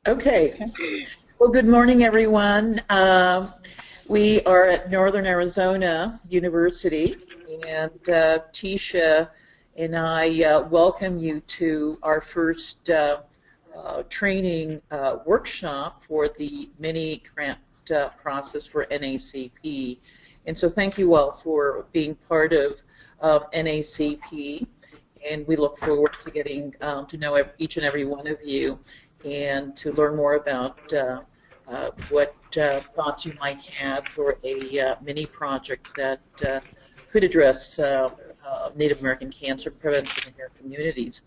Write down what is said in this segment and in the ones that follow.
Okay. Well, good morning, everyone. We are at Northern Arizona University, and Tisha and I welcome you to our first training workshop for the mini grant process for NACP. And so thank you all for being part of NACP, and we look forward to getting to know each and every one of you and to learn more about what thoughts you might have for a mini project that could address Native American cancer prevention in your communities.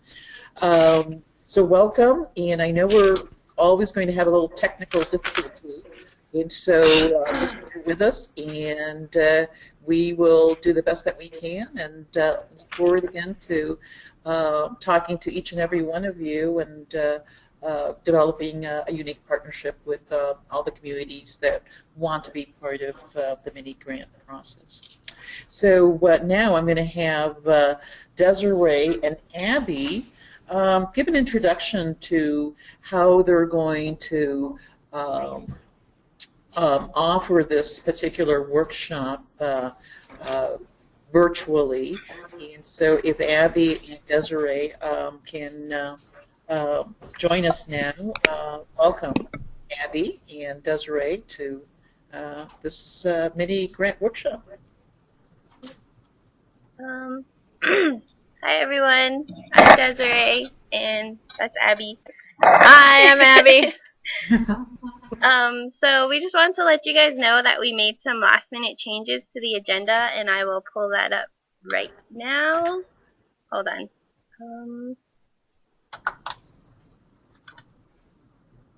So welcome, and I know we're always going to have a little technical difficulty, and so just bear with us, and we will do the best that we can, and look forward again to talking to each and every one of you, and developing a unique partnership with all the communities that want to be part of the mini grant process. So now I'm going to have Desiree and Abby give an introduction to how they're going to offer this particular workshop virtually. And so if Abby and Desiree can join us now, welcome Abby and Desiree to this mini grant workshop. Hi everyone, I'm Desiree and that's Abby. Hi, I'm Abby. So we just wanted to let you guys know that we made some last minute changes to the agenda, and I will pull that up right now. Hold on.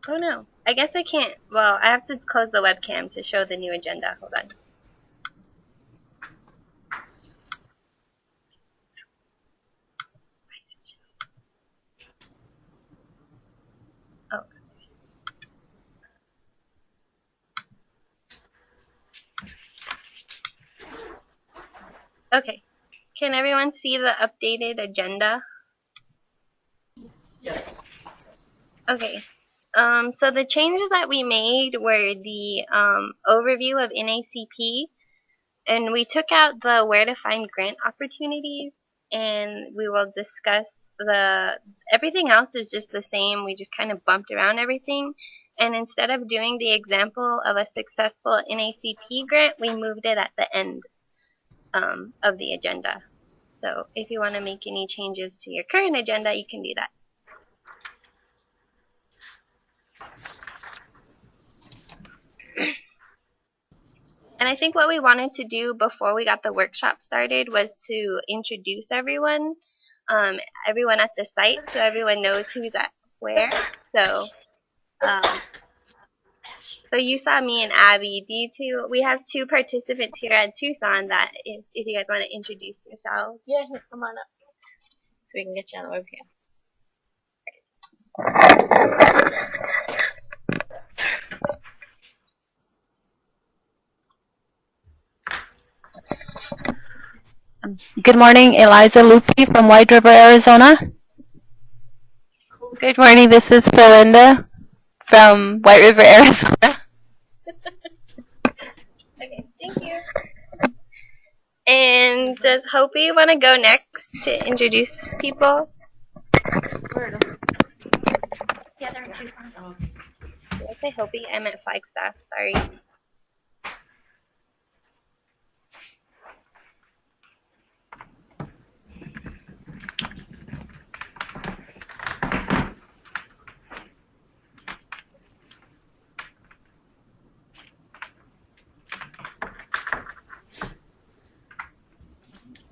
Oh no, I guess I can't. Well, I have to close the webcam to show the new agenda. Hold on. Oh. Okay. Can everyone see the updated agenda? Yes. Okay. So the changes that we made were the overview of NACP, and we took out the where to find grant opportunities, and we will discuss everything else is just the same. We just kind of bumped around everything, and instead of doing the example of a successful NACP grant, we moved it at the end of the agenda. So if you want to make any changes to your current agenda, you can do that. And I think what we wanted to do before we got the workshop started was to introduce everyone, everyone at the site, so everyone knows who's at where. So, so you saw me and Abby. We have two participants here at Tucson that if you guys want to introduce yourselves. Yeah, come on up. So we can get you on the webcam. Good morning, Eliza Lupi from White River, Arizona. Good morning, this is Belinda from White River, Arizona. Okay, thank you. And does Hopi want to go next to introduce people? Yeah, they're in Tucson. Did I say Hopi? I meant Flagstaff. Sorry.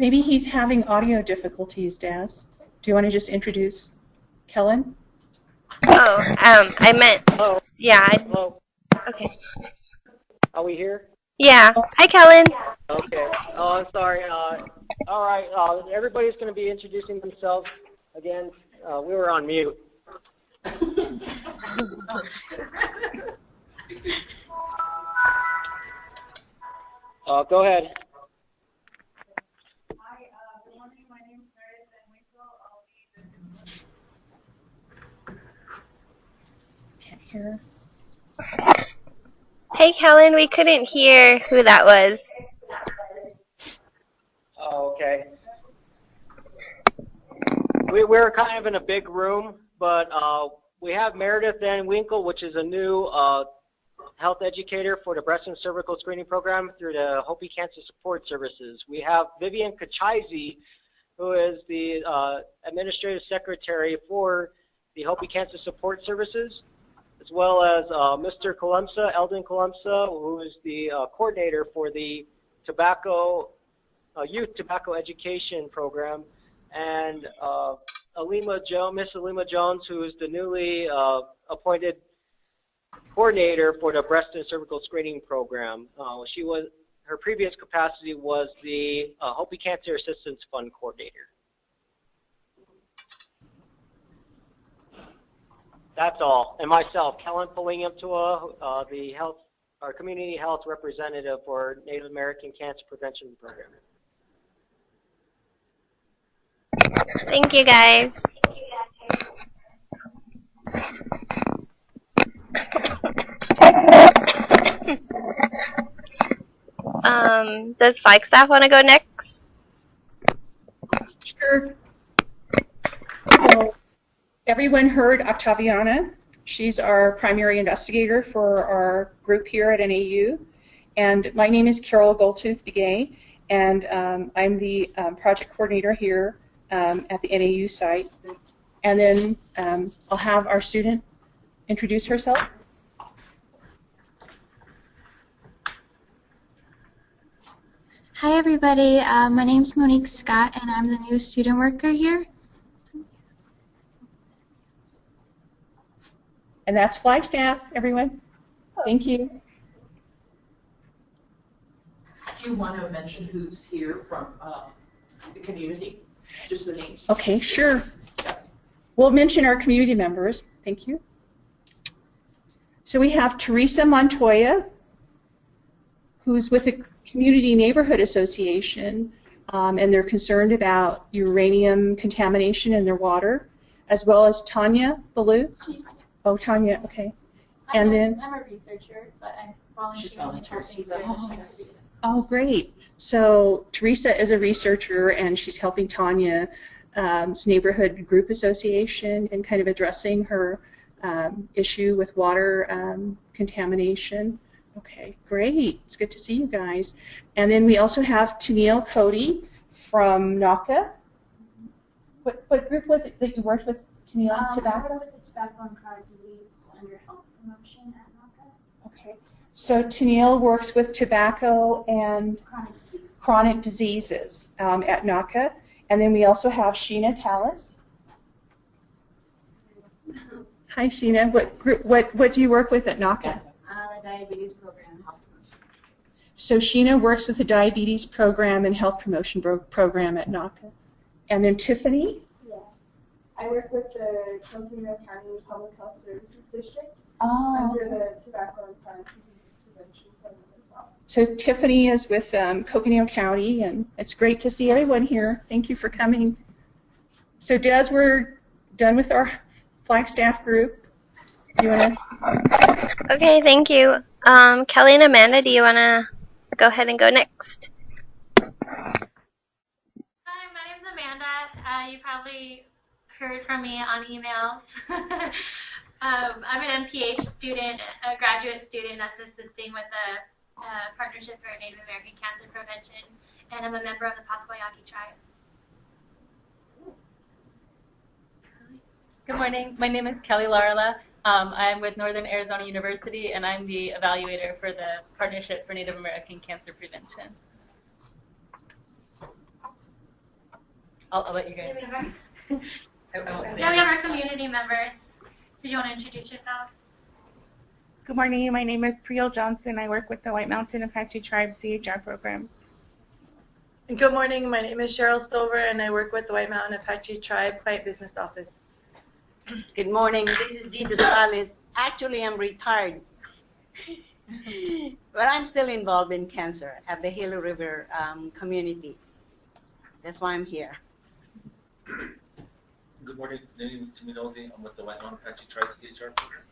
Maybe he's having audio difficulties, Daz. Do you want to just introduce Kellen? Oh, I meant. Hello. Yeah. Hello. Okay. Are we here? Yeah. Hi, Kellen. Okay. Oh, I'm sorry. All right. Everybody's going to be introducing themselves again. We were on mute. Go ahead. Hi, good morning. My name is Meredith and I'll be the Can't hear. Hey, Kellen, we couldn't hear who that was. Oh, okay. We're kind of in a big room, but we have Meredith Van Winkle, which is a new health educator for the breast and cervical screening program through the Hopi Cancer Support Services. We have Vivian Kachaisi, who is the administrative secretary for the Hopi Cancer Support Services, as well as Mr. Kalemsa, Eldon Kalemsa, who is the coordinator for the youth tobacco education program, and Miss Alima Jones, who is the newly appointed coordinator for the breast and cervical screening program. Her previous capacity was the Hopi Cancer Assistance Fund coordinator. That's all. And myself, Kellen Palingam-Tua, our community health representative for Native American Cancer Prevention Program. Thank you, guys. Does Flagstaff want to go next? Sure. So everyone heard Octaviana. She's our primary investigator for our group here at NAU. And my name is Carol Goldtooth-Begay, and I'm the project coordinator here at the NAU site. And then I'll have our student introduce herself. Hi everybody, my name's Monique Scott and I'm the new student worker here. And that's Flagstaff, everyone. Thank you. Do you want to mention who's here from the community? Just the names. Okay, sure. We'll mention our community members. Thank you. So we have Teresa Montoya, who's with the Community Neighborhood Association, and they're concerned about uranium contamination in their water, as well as Tanya Ballou. Oh, Tanya, okay. And then I'm a researcher, but I'm volunteering. She's a volunteer. Oh, great. So Teresa is a researcher, and she's helping Tanya's neighborhood group association in kind of addressing her issue with water contamination. Okay, great. It's good to see you guys. And then we also have Tennille Cody from NACP. What group was it that you worked with, Tennille? Tobacco? I work with the tobacco and chronic disease under health promotion at NACP. Okay. So Tennille works with tobacco and chronic diseases at NACP. And then we also have Sheena Tallis. Hi, Sheena. What do you work with at NACP? The diabetes program, health promotion. So Sheena works with the diabetes program and health promotion program at NACP. And then Tiffany? Yeah. I work with the Coconino County Public Health Services District under the tobacco and chronic disease prevention program as well. So Tiffany is with Coconino County, and it's great to see everyone here. Thank you for coming. So Des, we're done with our Flagstaff group. Do you want to? Okay, thank you. Kelly and Amanda, do you want to go ahead and go next? Hi, my name's Amanda. You probably heard from me on emails. I'm an MPH student, a graduate student that's assisting with the Partnership for Native American Cancer Prevention, and I'm a member of the Pasquayaki tribe. Good morning. My name is Kelly Larla. I'm with Northern Arizona University, and I'm the evaluator for the Partnership for Native American Cancer Prevention. I'll let you guys. Yeah, we have our community members. Do you want to introduce yourself? Good morning. My name is Priel Johnson. I work with the White Mountain Apache Tribe CHR program. Good morning. My name is Cheryl Silver, and I work with the White Mountain Apache Tribe Client Business Office. Good morning. This is Gita Salas. Actually, I'm retired, but I'm still involved in cancer at the Gila River community. That's why I'm here. Good morning. My name is Timmy Nosey. I'm with the White Mountain Apache Tribe CHR program.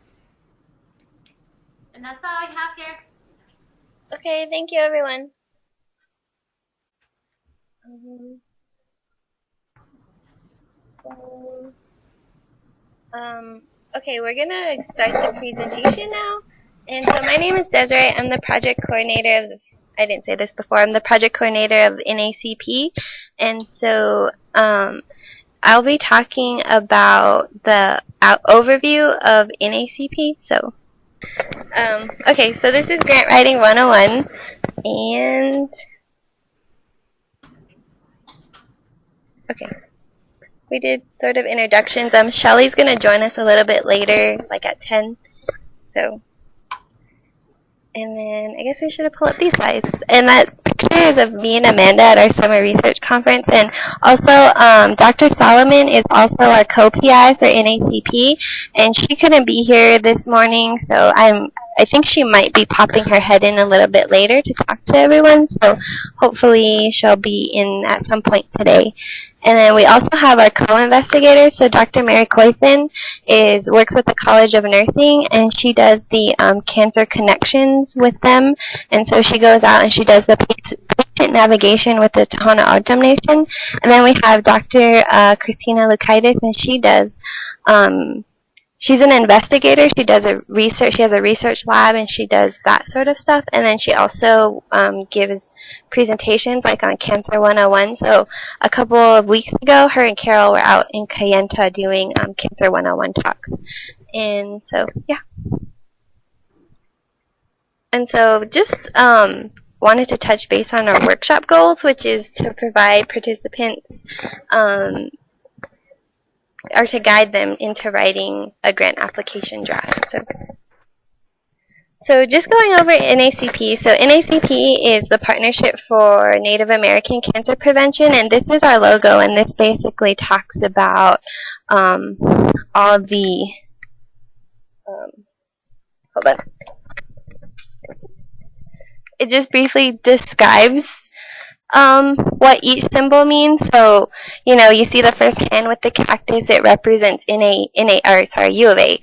And that's all I have here. Okay, thank you, everyone. Okay, we're gonna start the presentation now. And so my name is Desiree. I'm the project coordinator of I didn't say this before. I'm the project coordinator of NACP. And so I'll be talking about the overview of NACP. So okay, so this is Grant Writing 101. And okay. We did sort of introductions. Shelly's going to join us a little bit later, like at 10. So, and then I guess we should have pulled up these slides. And that picture is of me and Amanda at our summer research conference. And also, Dr. Solomon is also our co-PI for NACP. And she couldn't be here this morning, so I think she might be popping her head in a little bit later to talk to everyone. So hopefully she'll be in at some point today. And then we also have our co-investigators. So Dr. Mary Coythan works with the College of Nursing, and she does the cancer connections with them. And so she goes out and she does the patient navigation with the Tohono O'odham Nation. And then we have Dr. Christina Lukaitis, and she does she's an investigator. She does she has a research lab, and she does that sort of stuff. And then she also gives presentations like on Cancer 101. So a couple of weeks ago, her and Carol were out in Kayenta doing Cancer 101 talks. And so, yeah. And so just wanted to touch base on our workshop goals, which is to provide participants or to guide them into writing a grant application draft. So just going over NACP. So NACP is the Partnership for Native American Cancer Prevention, and this is our logo, and this basically talks about all the, hold on. It just briefly describes what each symbol means. So, you see the first hand with the cactus, it represents U of A.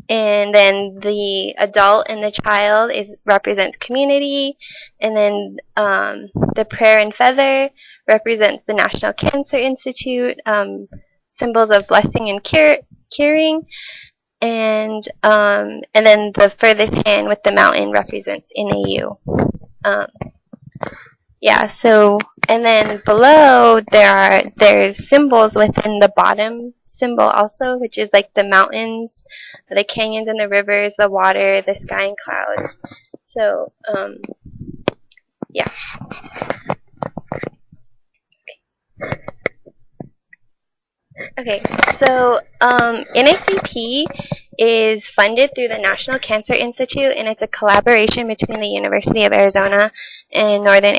And then the adult and the child represents community. And then the prayer and feather represents the National Cancer Institute, symbols of blessing and curing. And then the furthest hand with the mountain represents NAU. Yeah, so, and then below there's symbols within the bottom symbol also, which is like the mountains, the canyons and the rivers, the water, the sky and clouds. So, yeah. Okay, so NACP is funded through the National Cancer Institute, and it's a collaboration between the University of Arizona and Northern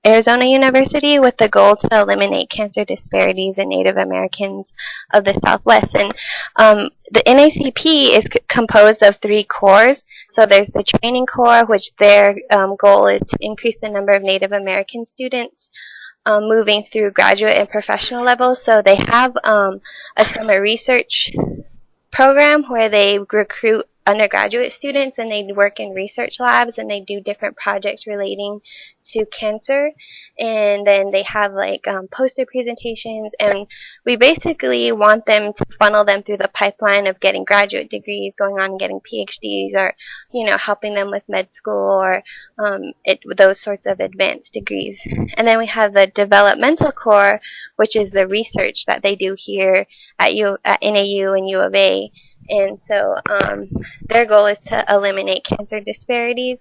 Arizona University with the goal to eliminate cancer disparities in Native Americans of the Southwest. And the NACP is composed of 3 cores. So there's the training core, which their goal is to increase the number of Native American students moving through graduate and professional levels. So they have a summer research program where they recruit undergraduate students, and they work in research labs, and they do different projects relating to cancer. And then they have like poster presentations, and we basically want them to funnel them through the pipeline of getting graduate degrees, going on and getting PhDs, or helping them with med school, or those sorts of advanced degrees. And then we have the developmental core, which is the research that they do here at NAU and U of A. And so their goal is to eliminate cancer disparities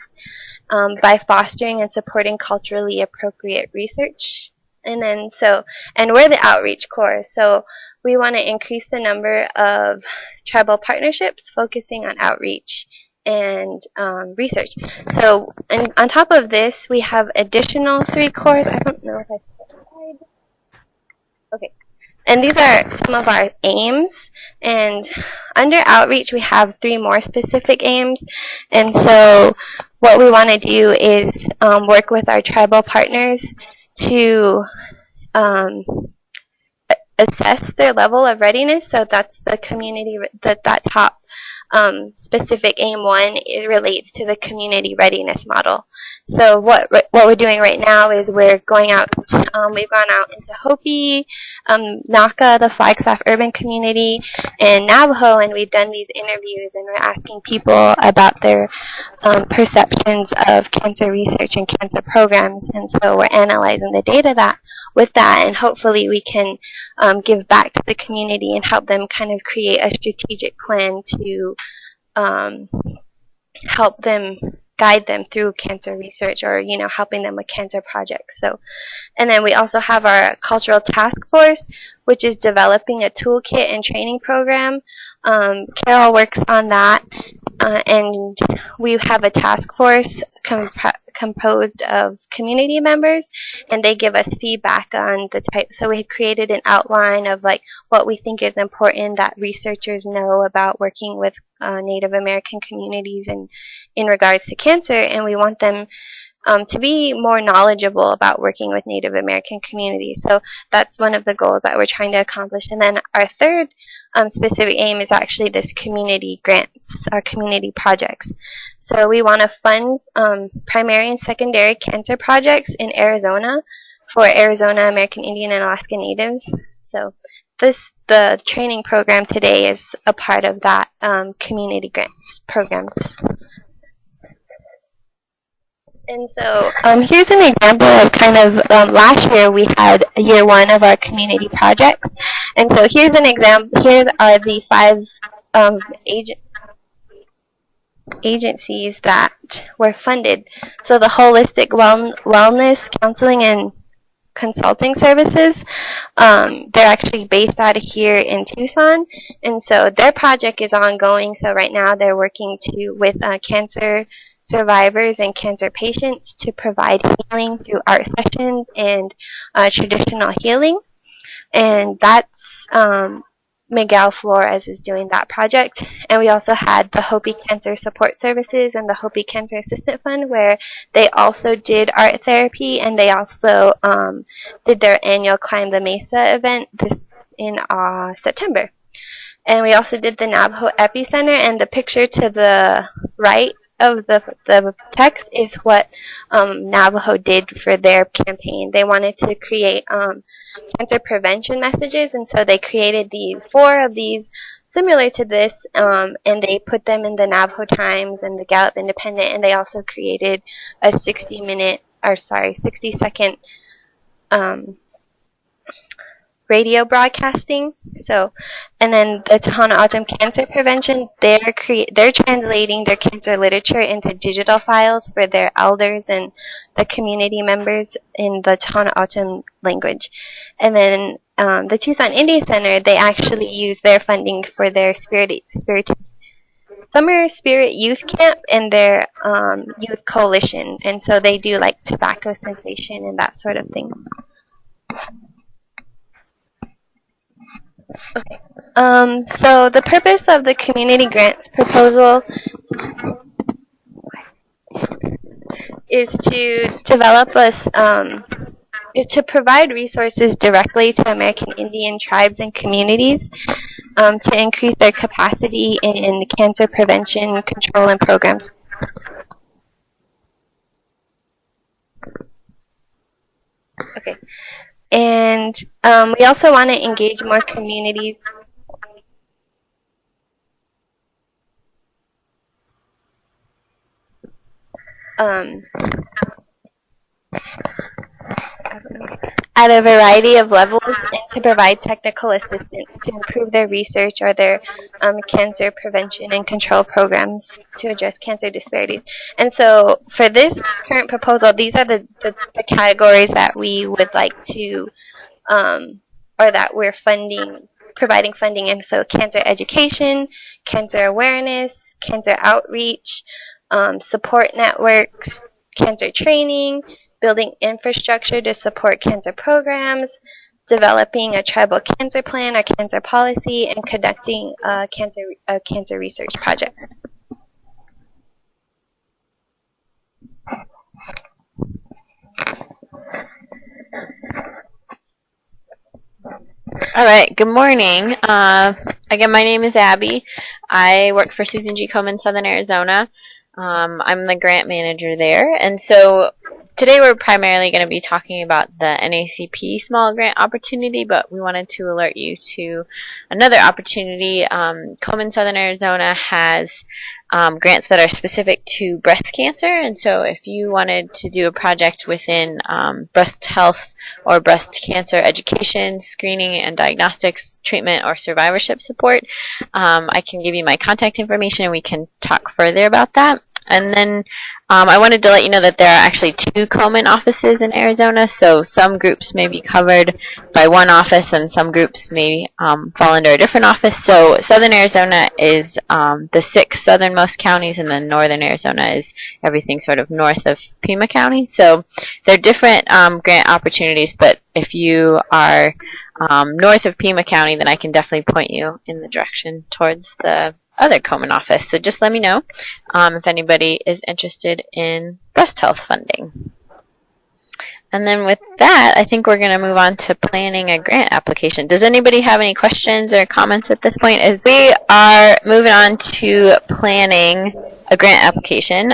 by fostering and supporting culturally appropriate research. And then and we're the outreach core, so we want to increase the number of tribal partnerships focusing on outreach and research. So, and on top of this, we have additional 3 cores. I don't know if I said. Okay. And these are some of our aims. And under outreach, we have 3 more specific aims. And so what we want to do is work with our tribal partners to assess their level of readiness. So that's the community, that top specific aim 1, it relates to the community readiness model. So what we're doing right now is we're going out, we've gone out into Hopi, NACA, the Flagstaff urban community, and Navajo, and we've done these interviews, and we're asking people about their perceptions of cancer research and cancer programs. And so we're analyzing the data with that, and hopefully we can give back to the community and help them kind of create a strategic plan to help them, guide them through cancer research, or helping them with cancer projects. So, and then we also have our cultural task force, which is developing a toolkit and training program. Carol works on that, and we have a task force composed of community members, and they give us feedback on the type. So we created an outline of like what we think is important that researchers know about working with Native American communities and in regards to cancer, and we want them to be more knowledgeable about working with Native American communities. So that's one of the goals that we're trying to accomplish. And then our third specific aim is actually this community grants, our community projects. So we want to fund primary and secondary cancer projects in Arizona for Arizona American Indian and Alaska Natives. So the training program today is a part of that community grants programs. And so here's an example of kind of last year we had year 1 of our community projects. And so here's an example. Here are the 5 agencies that were funded. So the Holistic Wellness Counseling and Consulting Services, they're actually based out of here in Tucson. And so their project is ongoing. So right now they're working with cancer survivors and cancer patients to provide healing through art sessions and traditional healing. And that's Miguel Flores is doing that project. And we also had the Hopi Cancer Support Services and the Hopi Cancer Assistant Fund, where they also did art therapy, and they also did their annual Climb the Mesa event in September. And we also did the Navajo Epicenter, and the picture to the right of the text is what Navajo did for their campaign. They wanted to create cancer prevention messages, and so they created 4 of these similar to this, and they put them in the Navajo Times and the Gallup Independent, and they also created a 60-second radio broadcasting. So, and then the Tohono O'odham Cancer Prevention, they're translating their cancer literature into digital files for their elders and the community members in the Tohono O'odham language. And then the Tucson Indian Center, they actually use their funding for their Summer Spirit Youth Camp and their youth coalition. And so they do like tobacco cessation and that sort of thing. Okay. So the purpose of the community grants proposal is to develop is to provide resources directly to American Indian tribes and communities to increase their capacity in cancer prevention, control, and programs. Okay. And we also want to engage more communities. At a variety of levels, and to provide technical assistance to improve their research or their cancer prevention and control programs to address cancer disparities. And so for this current proposal, these are the categories that we would like to, or that we're providing funding in. So cancer education, cancer awareness, cancer outreach, support networks, cancer training, building infrastructure to support cancer programs, developing a tribal cancer plan or cancer policy, and conducting a cancer research project. All right, good morning. Again, my name is Abby. I work for Susan G. Komen, Southern Arizona. I'm the grant manager there. And so today we're primarily going to be talking about the NACP small grant opportunity, but we wanted to alert you to another opportunity. Komen, Southern Arizona has grants that are specific to breast cancer. And so if you wanted to do a project within breast health or breast cancer education, screening and diagnostics, treatment, or survivorship support, I can give you my contact information and we can talk further about that. And then I wanted to let you know that there are actually 2 Komen offices in Arizona, so some groups may be covered by one office and some groups may fall under a different office. So Southern Arizona is the 6 southernmost counties, and then Northern Arizona is everything sort of north of Pima County. So they're different grant opportunities, but if you are north of Pima County, then I can definitely point you in the direction towards the other Komen office. So just let me know if anybody is interested in breast health funding. And then with that, I think we're going to move on to planning a grant application. Does anybody have any questions or comments at this point? As we are moving on to planning a grant application,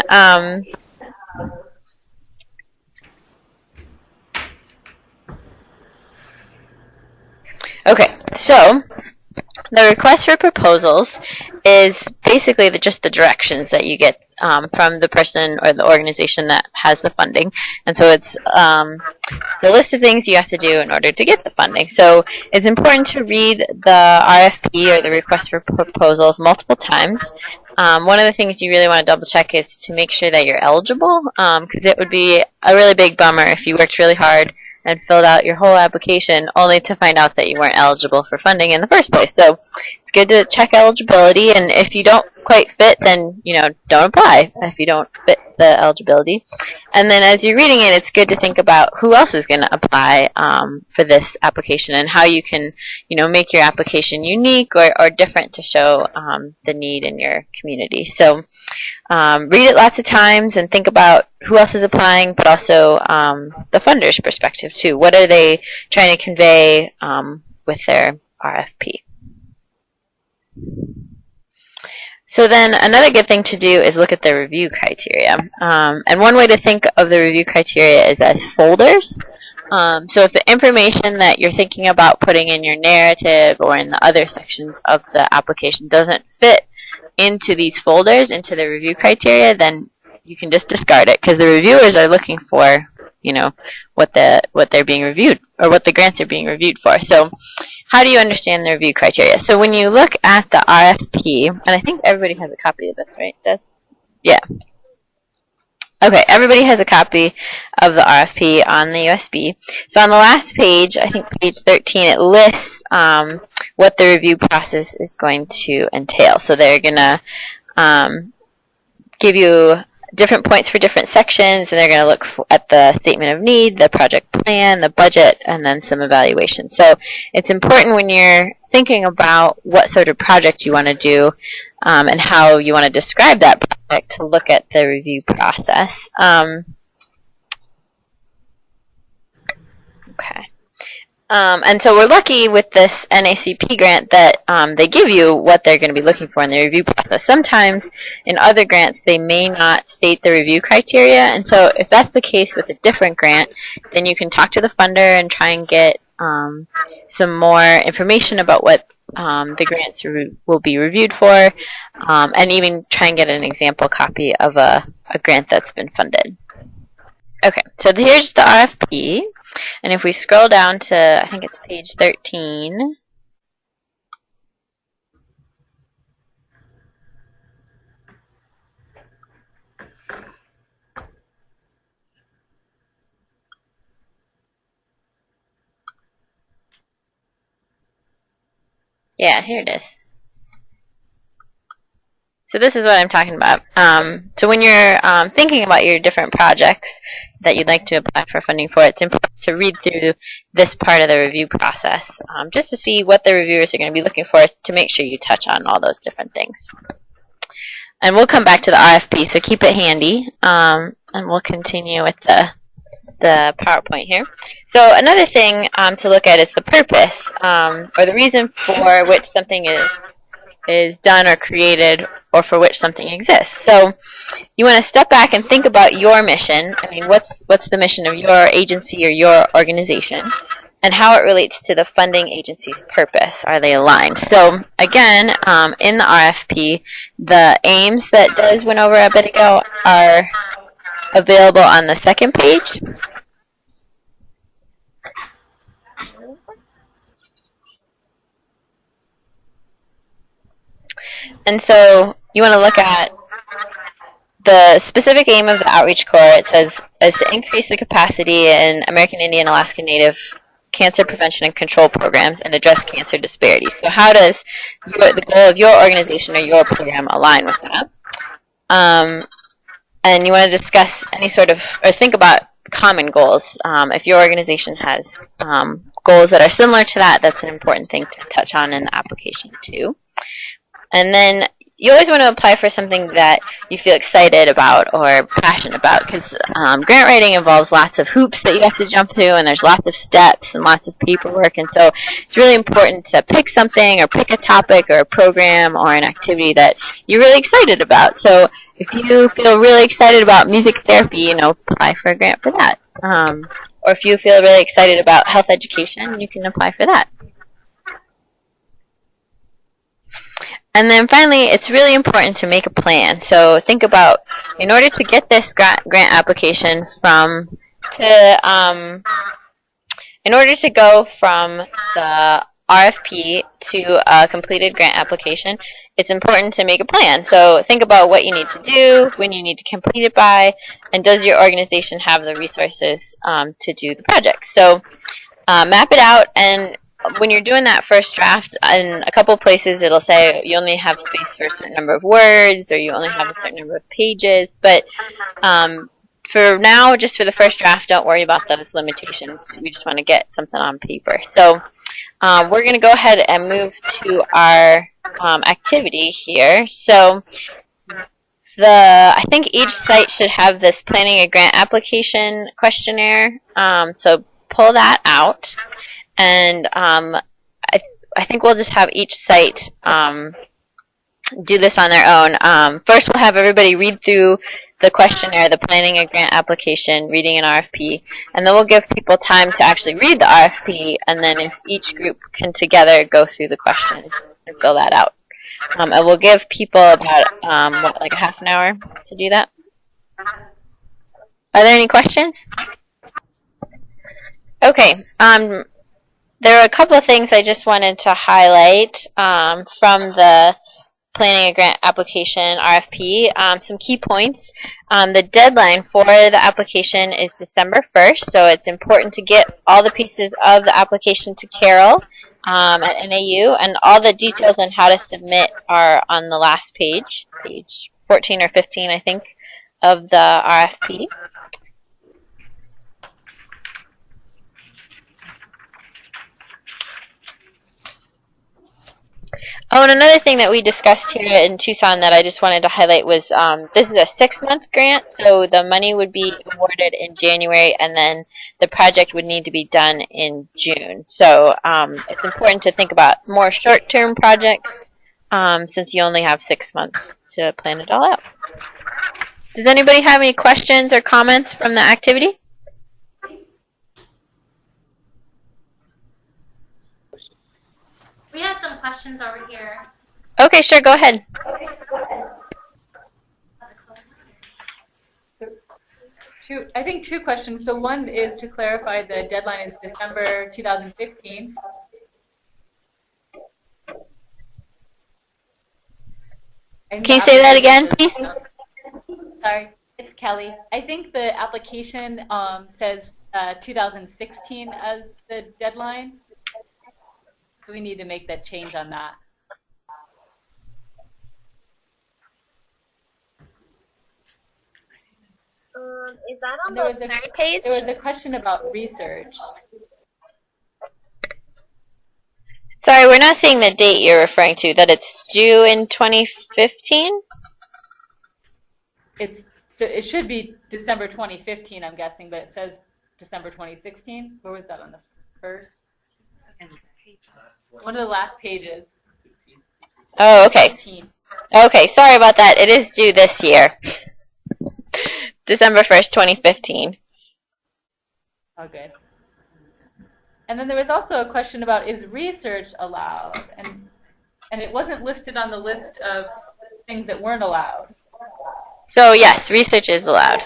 okay, so the request for proposals is basically just the directions that you get from the person or the organization that has the funding. And so it's the list of things you have to do in order to get the funding. So it's important to read the RFP or the request for proposals multiple times. One of the things you really want to double check is to make sure that you're eligible, because it would be a really big bummer if you worked really hard and filled out your whole application only to find out that you weren't eligible for funding in the first place. So it's good to check eligibility, and if you don't quite fit, then don't apply if you don't fit the eligibility. And then as you're reading it, it's good to think about who else is going to apply for this application and how you can make your application unique or different to show the need in your community. So read it lots of times and think about who else is applying, but also the funder's perspective too. What are they trying to convey with their RFP? So then another good thing to do is look at the review criteria. And one way to think of the review criteria is as folders. So if the information that you're thinking about putting in your narrative or in the other sections of the application doesn't fit into these folders, into the review criteria, then you can just discard it, because the reviewers are looking for, what they're being reviewed, or what the grants are being reviewed for. So how do you understand the review criteria? So when you look at the RFP, and I think everybody has a copy of this, right? Yeah. Okay, everybody has a copy of the RFP on the USB. So on the last page, I think page 13, it lists what the review process is going to entail. So they're going to give you different points for different sections, and they're going to look at the statement of need, the project plan, the budget, and then some evaluation. So it's important when you're thinking about what sort of project you want to do and how you want to describe that project to look at the review process. Okay. And so we're lucky with this NACP grant that they give you what they're going to be looking for in the review process. Sometimes in other grants they may not state the review criteria, and so if that's the case with a different grant, then you can talk to the funder and try and get some more information about what the grants will be reviewed for, and even try and get an example copy of a grant that's been funded. Okay, so here's the RFP. And if we scroll down to, I think it's page 13, yeah, here it is. So this is what I'm talking about. So when you're thinking about your different projects that you'd like to apply for funding for, it's important to read through this part of the review process just to see what the reviewers are going to be looking for, to make sure you touch on all those different things. And we'll come back to the RFP, so keep it handy, and we'll continue with the the PowerPoint here. So another thing to look at is the purpose, or the reason for which something is done or created, or for which something exists. So you want to step back and think about your mission. I mean, what's the mission of your agency or your organization, and how it relates to the funding agency's purpose. Are they aligned? So again, in the RFP, the aims that Des went over a bit ago are available on the second page. And so you want to look at the specific aim of the outreach core. It says is to increase the capacity in American Indian, Alaska Native cancer prevention and control programs and address cancer disparities. So how does the goal of your organization or your program align with that? And you want to discuss any sort of, or think about common goals. If your organization has goals that are similar to that, that's an important thing to touch on in the application too. And then you always want to apply for something that you feel excited about or passionate about, because grant writing involves lots of hoops that you have to jump through, and there's lots of steps and lots of paperwork, and so it's really important to pick something or pick a topic or a program or an activity that you're really excited about. So if you feel really excited about music therapy, apply for a grant for that. Or if you feel really excited about health education, you can apply for that. And then finally, it's really important to make a plan. So think about, in order to get this grant application in order to go from the RFP to a completed grant application, it's important to make a plan. So think about what you need to do, when you need to complete it by, and does your organization have the resources to do the project. So map it out, and when you're doing that first draft, in a couple of places it'll say you only have space for a certain number of words, or you only have a certain number of pages, but for now, just for the first draft, don't worry about those limitations. We just want to get something on paper. So we're going to go ahead and move to our activity here. So I think each site should have this planning a grant application questionnaire. So pull that out. And I think we'll just have each site do this on their own. First, we'll have everybody read through the questionnaire, the planning a grant application, reading an RFP, and then we'll give people time to actually read the RFP, and then if each group can together go through the questions and fill that out. And we'll give people about, like a half an hour to do that. Are there any questions? Okay. There are a couple of things I just wanted to highlight from the planning a grant application RFP. Some key points. The deadline for the application is December 1st, so it's important to get all the pieces of the application to Carol at NAU, and all the details on how to submit are on the last page, page 14 or 15, I think, of the RFP. Oh, and another thing that we discussed here in Tucson that I just wanted to highlight was this is a 6-month grant, so the money would be awarded in January, and then the project would need to be done in June. So it's important to think about more short-term projects since you only have 6 months to plan it all out. Does anybody have any questions or comments from the activity? We have some questions over here. Okay, sure, go ahead. I think two questions. So one is to clarify the deadline is December 2015. Can you say that again, please? Sorry, it's Kelly. I think the application says 2016 as the deadline. So we need to make that change on that. Is that on the third page? There was a question about research. Sorry, we're not seeing the date you're referring to, that it's due in 2015? It should be December 2015, I'm guessing, but it says December 2016. Where was that on the first? One of the last pages. Oh, okay. Okay, sorry about that. It is due this year. December 1st, 2015. Okay. And then there was also a question about, is research allowed? And it wasn't listed on the list of things that weren't allowed. So yes, research is allowed.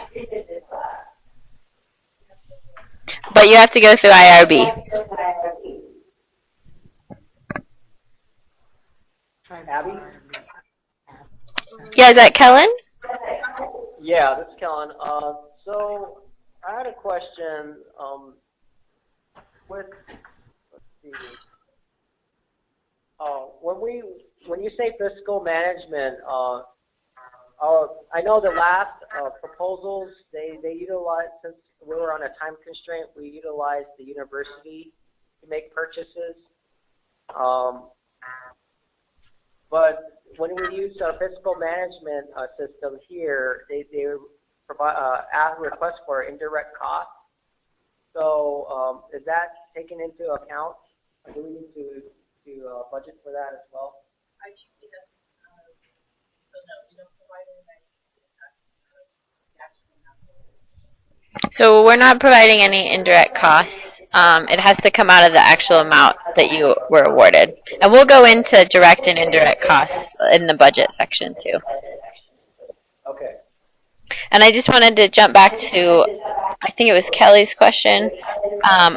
But you have to go through IRB. Abby? Yeah, is that Kellen? Yeah, this is Kellen. So I had a question with, let's see, when you say fiscal management, I know the last proposals, they utilized, since we were on a time constraint, we utilized the university to make purchases. But when we use our fiscal management system here, they provide request for indirect costs. So is that taken into account? Or do we need to budget for that as well? IGC doesn't, so no, you don't provide any. So we're not providing any indirect costs. It has to come out of the actual amount that you were awarded. And we'll go into direct and indirect costs in the budget section too. Okay. And I just wanted to jump back to, I think it was Kelly's question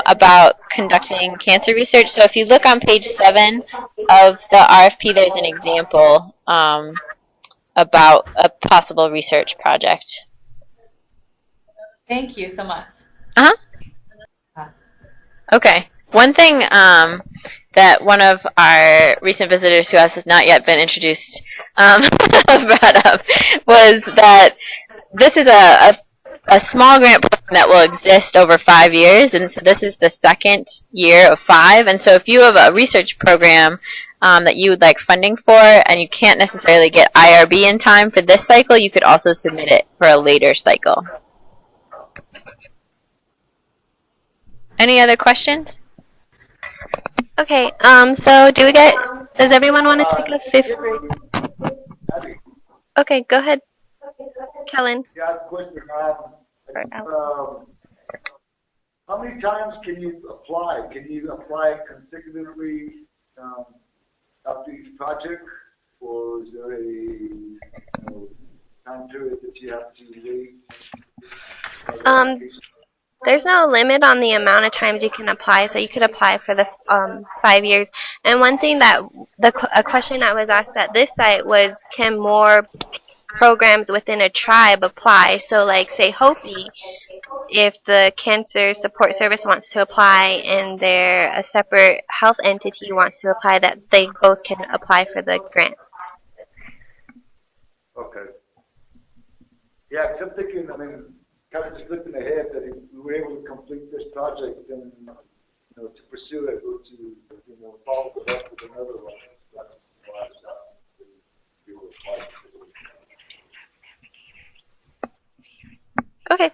about conducting cancer research. So if you look on page 7 of the RFP, there's an example about a possible research project. Thank you so much. Uh-huh. Okay. One thing that one of our recent visitors who has not yet been introduced brought up was that this is a small grant program that will exist over 5 years, and so this is the second year of 5. And so if you have a research program that you would like funding for and you can't necessarily get IRB in time for this cycle, you could also submit it for a later cycle. Any other questions? Okay, so does everyone want to take a 50? Okay, go ahead, Kellen. Yeah, I have a question. How many times can you apply? Can you apply consecutively after each project? Or is there a time period that you have to wait? There's no limit on the amount of times you can apply, so you could apply for the 5 years. And one thing that a question that was asked at this site was, can more programs within a tribe apply? So like say Hopi, if the Cancer Support Service wants to apply and they're a separate health entity wants to apply, that they both can apply for the grant. Okay. Yeah, because I'm thinking, I mean, kind of just looking ahead that if we were able to complete this project, then to pursue it or to follow it up with another one. That's why I stopped to apply. Okay.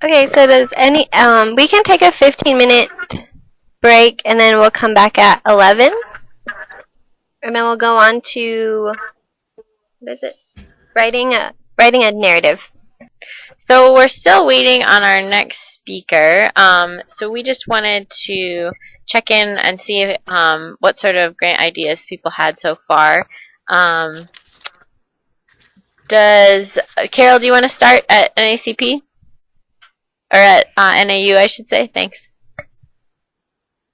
Okay, so does any we can take a 15-minute break and then we'll come back at 11. And then we'll go on to, what is it? Writing a narrative. So we're still waiting on our next speaker. So we just wanted to check in and see what sort of grant ideas people had so far. Carol, do you want to start at NACP? Or at NAU, I should say. Thanks.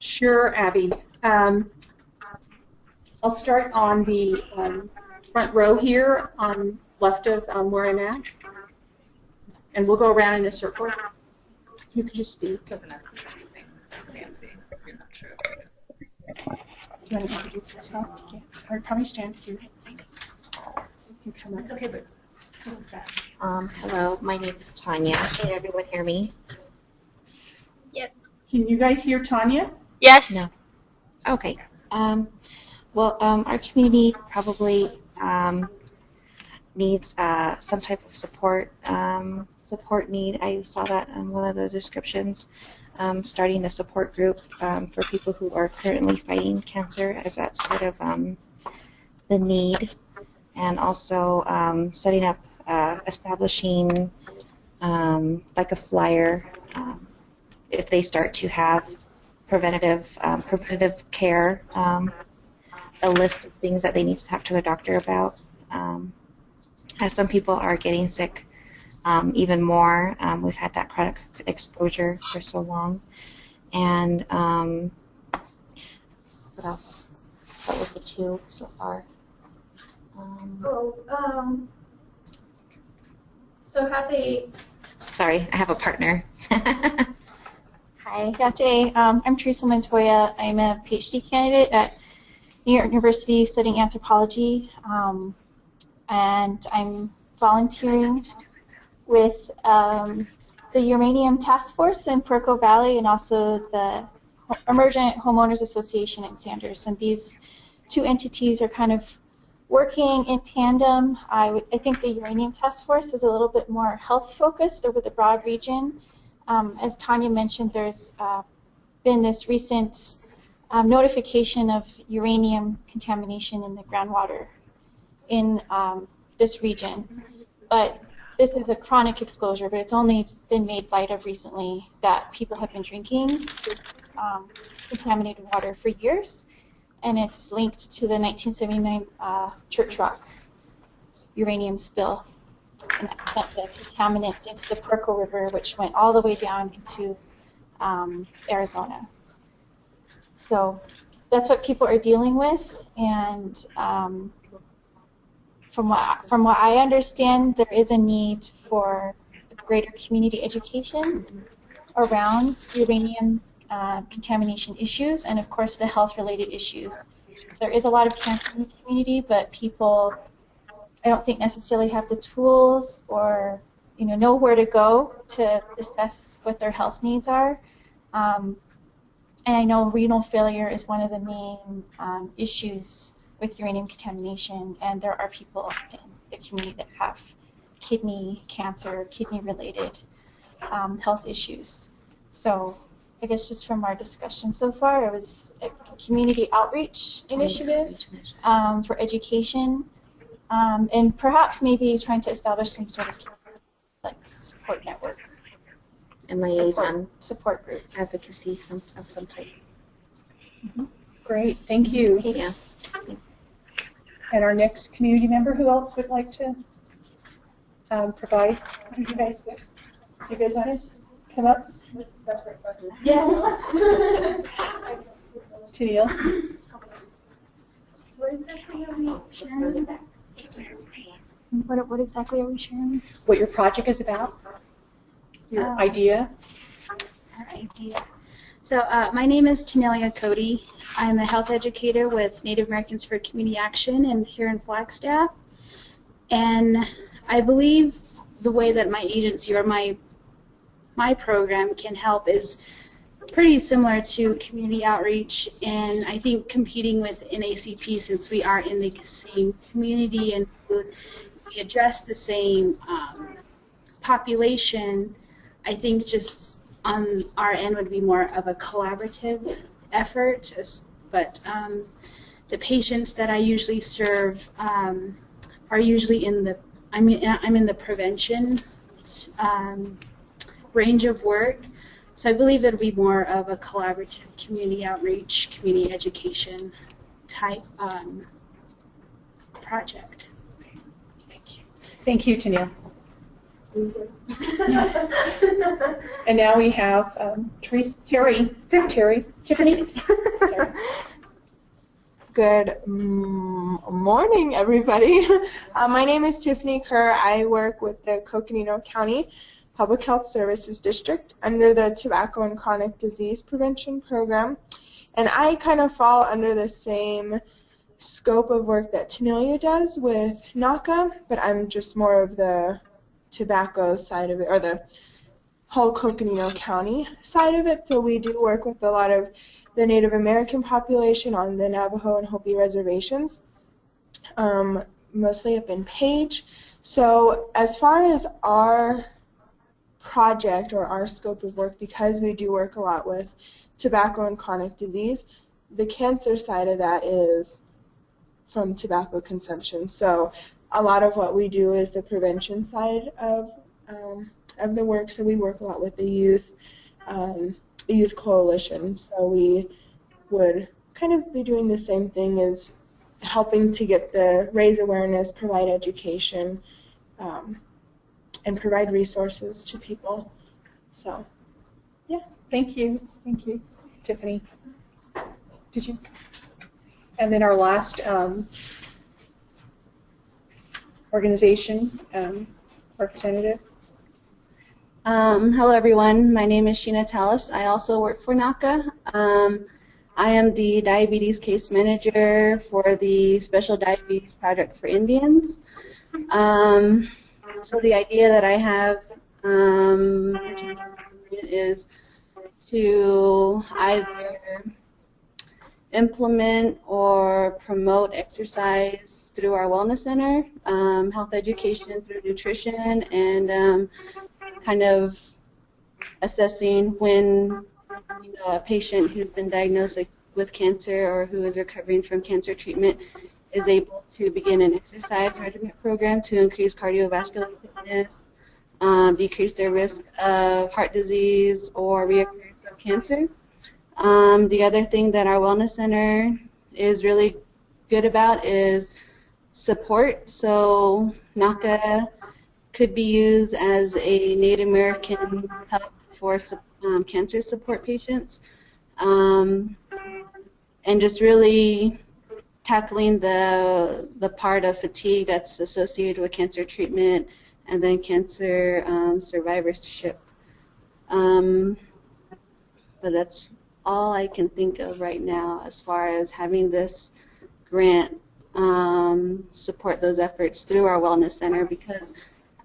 Sure, Abby. I'll start on the front row here on left of where I'm at. And we'll go around in a circle. You can just speak. Do you want to introduce yourself? Yeah. Or probably stand here. You can come up. Okay, but hello, my name is Tanya. Can everyone hear me? Yes. Can you guys hear Tanya? Yes. No. Okay. Well, our community probably needs some type of support need. I saw that in one of the descriptions. Starting a support group for people who are currently fighting cancer, as that's part of the need, and also setting up, establishing like a flyer if they start to have preventative care, a list of things that they need to talk to their doctor about. As some people are getting sick even more, we've had that chronic exposure for so long. And what else? That was the two so far. So have they... Sorry, I have a partner. Hi, good day. I'm Teresa Montoya. I'm a PhD candidate at New York University studying anthropology, and I'm volunteering with the Uranium Task Force in Puerto Valley and also the Emergent Homeowners Association in Sanders. And these two entities are kind of working in tandem. I think the Uranium Task Force is a little bit more health-focused over the broad region. As Tanya mentioned, there's been this recent notification of uranium contamination in the groundwater in this region. But this is a chronic exposure, but it's only been made light of recently that people have been drinking this contaminated water for years, and it's linked to the 1979 Church Rock uranium spill, and that the contaminants into the Puerco River, which went all the way down into Arizona. So that's what people are dealing with, and from what I understand, there is a need for greater community education around uranium contamination issues, and of course the health-related issues. There is a lot of cancer in the community, but people, I don't think necessarily have the tools or know where to go to assess what their health needs are. And I know renal failure is one of the main issues with uranium contamination, and there are people in the community that have kidney cancer, kidney-related health issues. So I guess just from our discussion so far, it was a community outreach initiative for education, and perhaps maybe trying to establish some sort of like support network And liaison support group advocacy of some type. Mm-hmm. Great, thank you. Okay. Yeah. And our next community member, who else would like to provide? You guys want to come up? Yeah. Teal. What exactly are we sharing? What your project is about? Your idea? Our idea. So my name is Tanelia Cody. I'm a health educator with Native Americans for Community Action and here in Flagstaff. And I believe the way that my agency or my program can help is pretty similar to community outreach, and I think competing with NACP, since we are in the same community and we address the same population, I think just on our end would be more of a collaborative effort. But the patients that I usually serve are usually in the I'm in the prevention range of work. So I believe it'll be more of a collaborative community outreach, community education type project. Thank you, Tanya. And now we have Tiffany. Sorry. Good morning, everybody. My name is Tiffany Kerr. I work with the Coconino County Public Health Services District under the Tobacco and Chronic Disease Prevention Program. And I kind of fall under the same scope of work that Tanelia does with NACP, but I'm just more of the tobacco side of it, or the whole Coconino County side of it. So we do work with a lot of the Native American population on the Navajo and Hopi reservations. mostly up in Page. So as far as our project or our scope of work, because we do work a lot with tobacco and chronic disease, the cancer side of that is from tobacco consumption. So a lot of what we do is the prevention side of the work. So we work a lot with the youth coalition. So we would kind of be doing the same thing as helping to get raise awareness, provide education, and provide resources to people. So, yeah. Thank you. Thank you, Tiffany. Did you? And then our last organization representative. Hello, everyone. My name is Sheena Tallis. I also work for NACA. I am the diabetes case manager for the Special Diabetes Project for Indians. So the idea that I have is to either implement or promote exercise through our wellness center, health education through nutrition, and kind of assessing when a patient who's been diagnosed with cancer or who is recovering from cancer treatment is able to begin an exercise regimen program to increase cardiovascular fitness, decrease their risk of heart disease or reoccurrence of cancer. The other thing that our wellness center is really good about is support. So NACA could be used as a Native American hub for cancer support patients, and just really tackling the part of fatigue that's associated with cancer treatment and then cancer survivorship. But that's all I can think of right now as far as having this grant support those efforts through our wellness center, because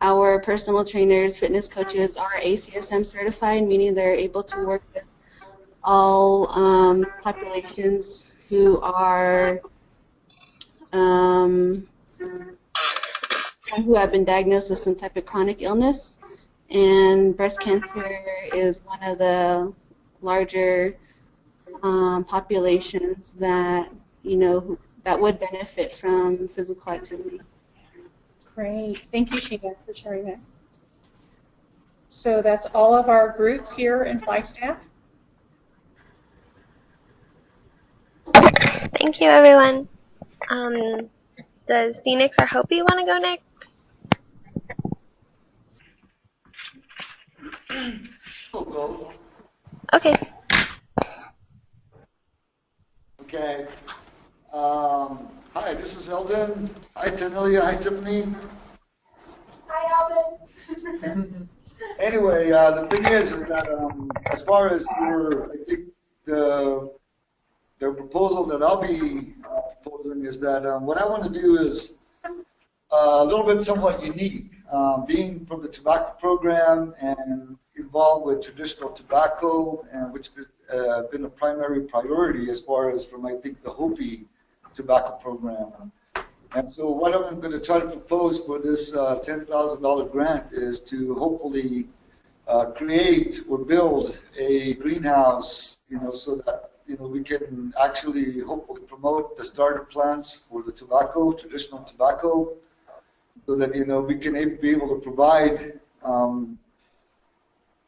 our personal trainers, fitness coaches are ACSM certified, meaning they're able to work with all populations who are who have been diagnosed with some type of chronic illness, and breast cancer is one of the larger populations that that would benefit from physical activity. Great. Thank you, Sheena, for sharing that. So that's all of our groups here in Flagstaff. Thank you, everyone. Does Phoenix or Hopi want to go next? Okay. Okay. Hi, this is Eldon. Hi, Tanelia. Hi, Tiffany. Hi, Alvin. Anyway, the thing is that as far as I think the proposal that I'll be proposing is that what I want to do is a little bit somewhat unique. Being from the tobacco program and involved with traditional tobacco, and which has been a primary priority as far as from, I think, the Hopi tobacco program. And so what I'm going to try to propose for this $10,000 grant is to hopefully create or build a greenhouse, so that we can actually hopefully promote the starter plants for the tobacco, traditional tobacco, so that we can be able to provide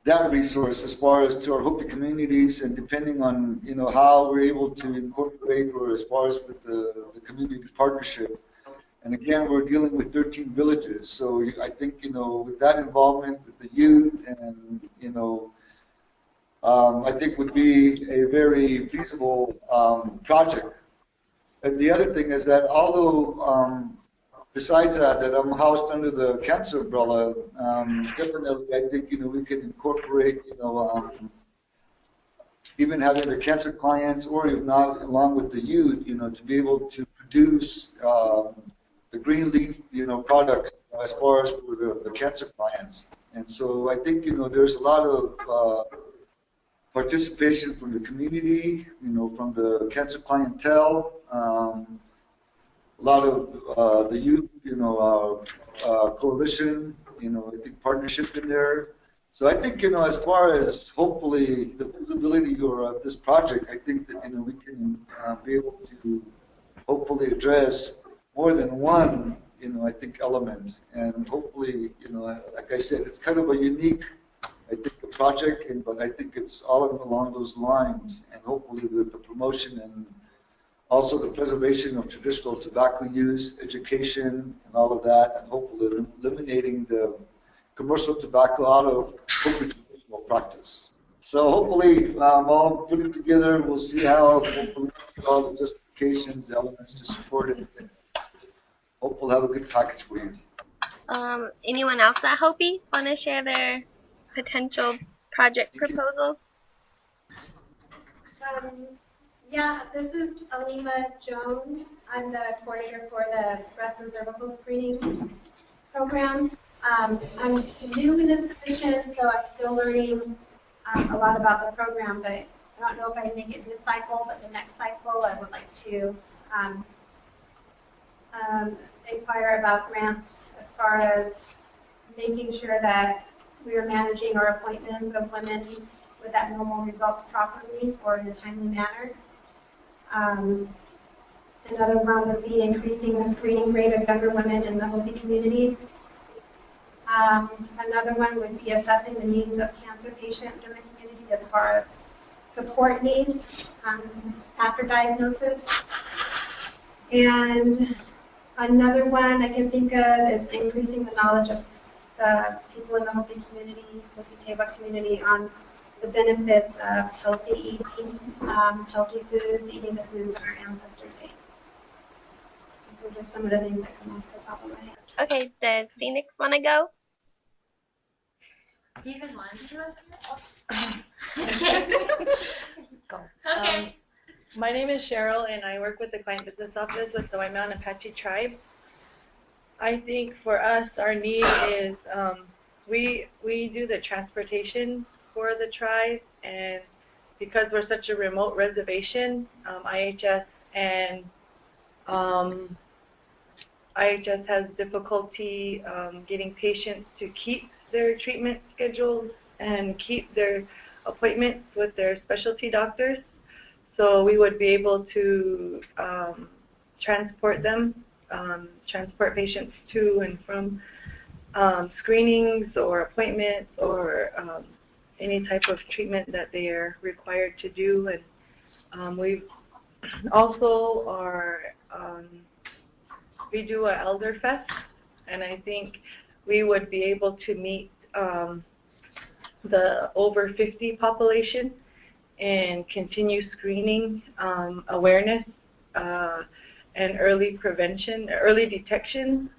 that resource as far as to our Hopi communities, and depending on how we're able to incorporate, or as far as with the community partnership. And again, we're dealing with 13 villages, so I think with that involvement with the youth, and I think would be a very feasible project. And the other thing is that although besides that I'm housed under the cancer umbrella, definitely I think we can incorporate even having the cancer clients, or if not, along with the youth, to be able to produce the green leaf, products as far as for the cancer clients. And so I think there's a lot of participation from the community, from the cancer clientele. a lot of the youth, coalition, I think partnership in there. So I think, as far as hopefully the feasibility of this project, I think that, we can be able to hopefully address more than one, I think element. And hopefully, like I said, it's kind of a unique, I think, a project, but I think it's all along those lines. And hopefully with the promotion and also the preservation of traditional tobacco use, education, and all of that, and hopefully eliminating the commercial tobacco out of traditional practice. So hopefully, I'll put it together. We'll see how hopefully all the justifications, elements to support it. Hope we'll have a good package for you. Anyone else at Hopi want to share their potential project proposal? Yeah, this is Alima Jones. I'm the coordinator for the breast and cervical screening program. I'm new in this position, so I'm still learning a lot about the program, but I don't know if I can make it this cycle, but the next cycle I would like to inquire about grants as far as making sure that we are managing our appointments of women with abnormal results properly or in a timely manner. Another one would be increasing the screening rate of younger women in the Hopi community. Another one would be assessing the needs of cancer patients in the community as far as support needs after diagnosis. And another one I can think of is increasing the knowledge of the people in the Hopi community, Hopi Tewa community, on the benefits of healthy eating, healthy foods, eating the foods that our ancestors ate. So just some of the things that come off the top of my head. Okay, does Phoenix want to go? Even mine. Okay. My name is Cheryl, and I work with the Client Business Office with the White Mountain Apache Tribe. I think for us, our need is we do the transportation for the tribe, and because we're such a remote reservation, IHS has difficulty getting patients to keep their treatment schedules and keep their appointments with their specialty doctors. So we would be able to transport patients to and from screenings or appointments or any type of treatment that they are required to do. And we also we do an Elder Fest, and I think we would be able to meet the over 50 population and continue screening, awareness, and early prevention, early detection.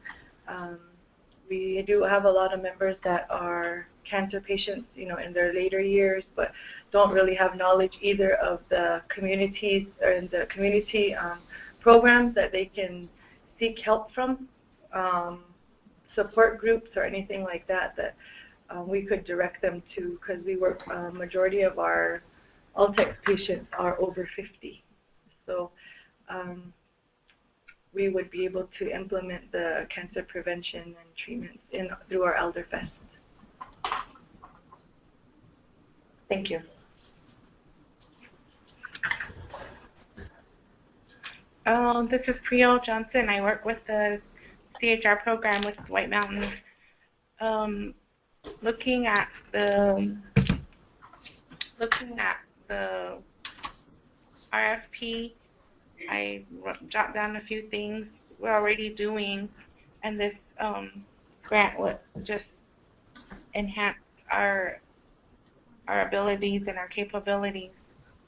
We do have a lot of members that are cancer patients, in their later years, but don't really have knowledge either of the communities or in the community programs that they can seek help from, support groups or anything like that we could direct them to, because we work, majority of our Altex patients are over 50. So we would be able to implement the cancer prevention and treatments through our Elder Fest. Thank you. This is Priya Johnson. I work with the CHR program with White Mountain. Looking at the RFP, I jot down a few things we're already doing, and this grant would just enhance our abilities and our capabilities,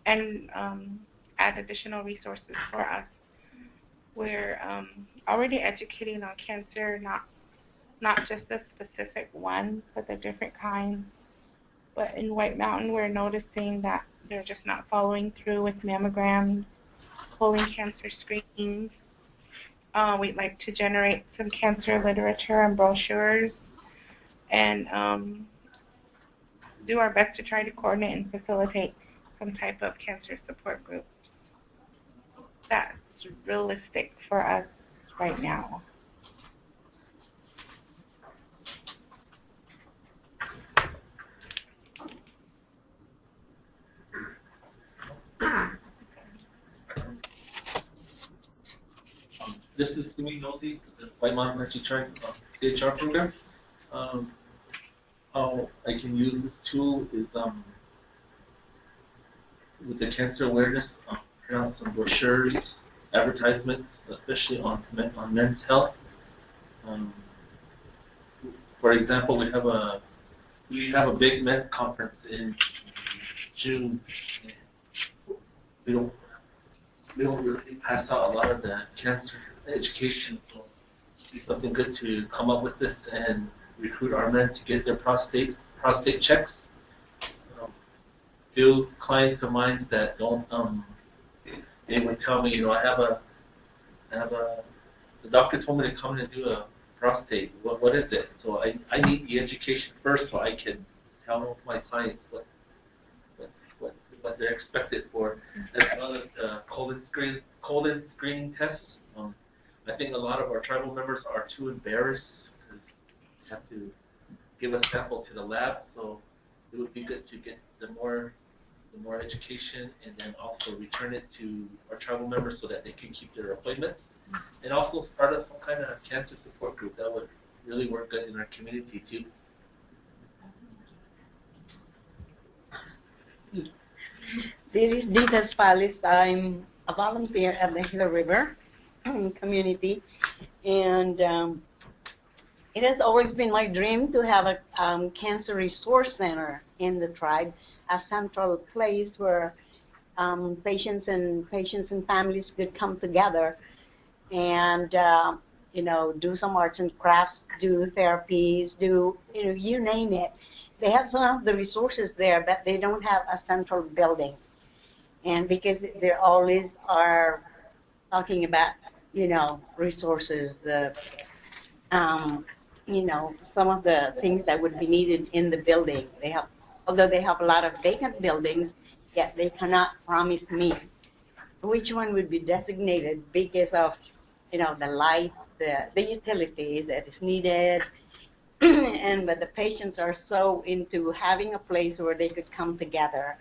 and add additional resources for us. We're already educating on cancer, not just a specific one, but the different kinds. But in White Mountain, we're noticing that they're just not following through with mammograms, colon cancer screenings. We'd like to generate some cancer literature and brochures, and do our best to try to coordinate and facilitate some type of cancer support group that's realistic for us right now. This is Sumi Nozi, the White Mountain Energy Tribe CHR program. How I can use this tool is with the cancer awareness, print out some brochures, advertisements, especially on men's health. For example, we have a big men's conference in June. We don't really pass out a lot of the cancer education, so it's something good to come up with this and recruit our men to get their prostate checks. Few clients of mine that don't, they would tell me, the doctor told me to come in and do a prostate. What is it? So I need the education first so I can tell my clients what they're expected for, as well as colon screening tests. I think a lot of our tribal members are too embarrassed to have to give a sample to the lab, so it would be good to get the more education and then also return it to our tribal members so that they can keep their appointments. And also start up some kind of cancer support group. That would really work good in our community too. This is Dita Spalis. I'm a volunteer at the Gila River community, and it has always been my dream to have a cancer resource center in the tribe, a central place where patients and families could come together and do some arts and crafts, do therapies, do you name it. They have some of the resources there, but they don't have a central building. And because they always are talking about resources, some of the things that would be needed in the building. Although they have a lot of vacant buildings, yet they cannot promise me which one would be designated because of the light, the utilities that is needed, but the patients are so into having a place where they could come together,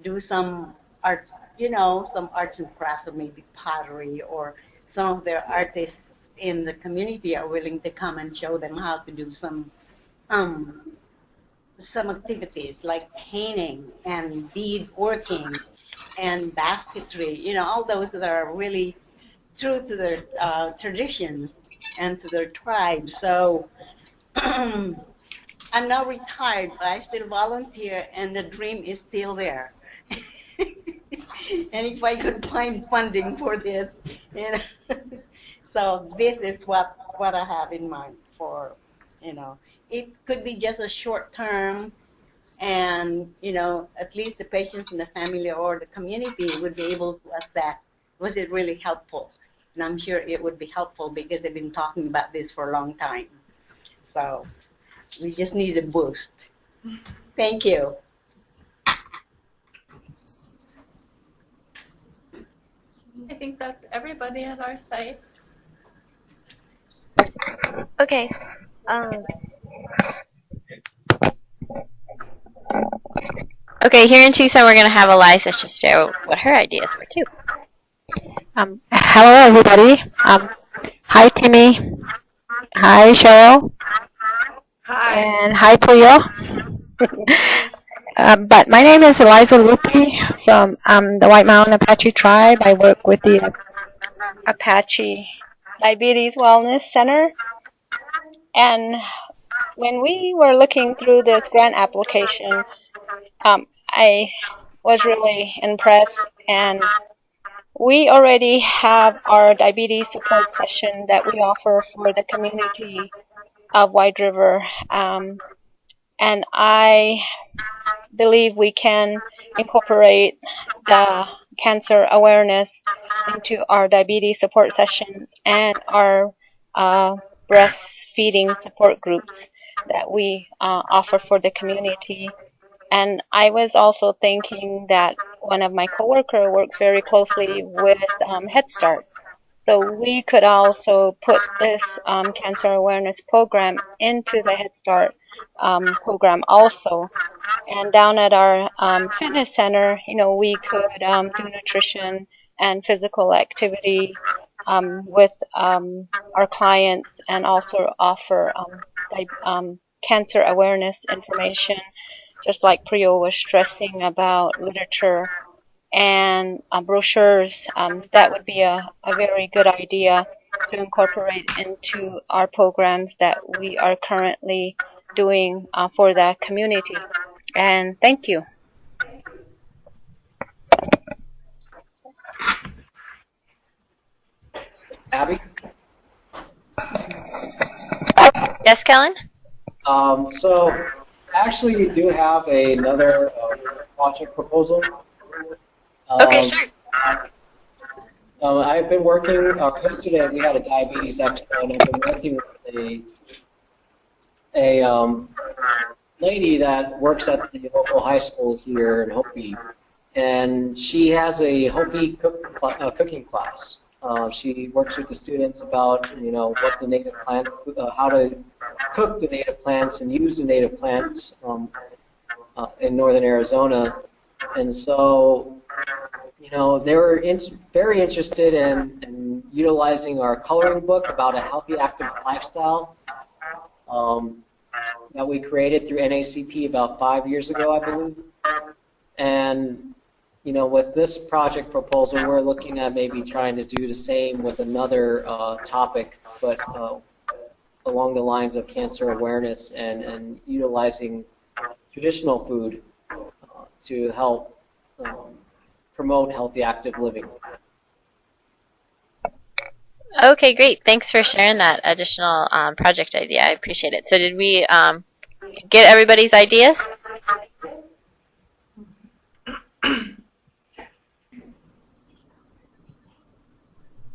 do some art, some arts and crafts, or maybe pottery, or some of their artists in the community are willing to come and show them how to do some activities like painting and bead working and basketry, all those that are really true to their traditions and to their tribe. So I'm now retired, but I still volunteer, and the dream is still there. And if I could find funding for this, so this is what I have in mind for, it could be just a short term, and at least the patients and the family or the community would be able to assess, was it really helpful? And I'm sure it would be helpful because they've been talking about this for a long time. So we just need a boost. Thank you. I think that's everybody at our site. Okay. Okay, here in Tucson, we're going to have Eliza just share what her ideas were, too. Hello, everybody. Hi, Timmy. Hi, Cheryl. Hi. And hi, Priya. But my name is Eliza Lupi from the White Mountain Apache Tribe. I work with the Apache Diabetes Wellness Center. And when we were looking through this grant application, I was really impressed, and we already have our diabetes support session that we offer for the community of White River, and I believe we can incorporate the cancer awareness into our diabetes support sessions and our breastfeeding support groups that we offer for the community. And I was also thinking that one of my coworkers works very closely with Head Start. So we could also put this cancer awareness program into the Head Start program also. And down at our fitness center, we could do nutrition and physical activity with our clients, and also offer cancer awareness information, just like Priya was stressing about literature and brochures. That would be a very good idea to incorporate into our programs that we are currently doing for the community. And thank you. Abby? Yes, Kellen? So actually you do have another project proposal. Okay, sure. I've been working, yesterday we had a diabetes expo, and I've been working with a lady that works at the local high school here in Hopi, and she has a Hopi cooking class. She works with the students about, what the native plant, how to cook the native plants and use the native plants in northern Arizona. And so, they were very interested in utilizing our coloring book about a healthy, active lifestyle that we created through NACP about 5 years ago, I believe. And with this project proposal, we're looking at maybe trying to do the same with another topic, but along the lines of cancer awareness and utilizing traditional food to help promote healthy, active living. Okay, great. Thanks for sharing that additional project idea. I appreciate it. So did we get everybody's ideas?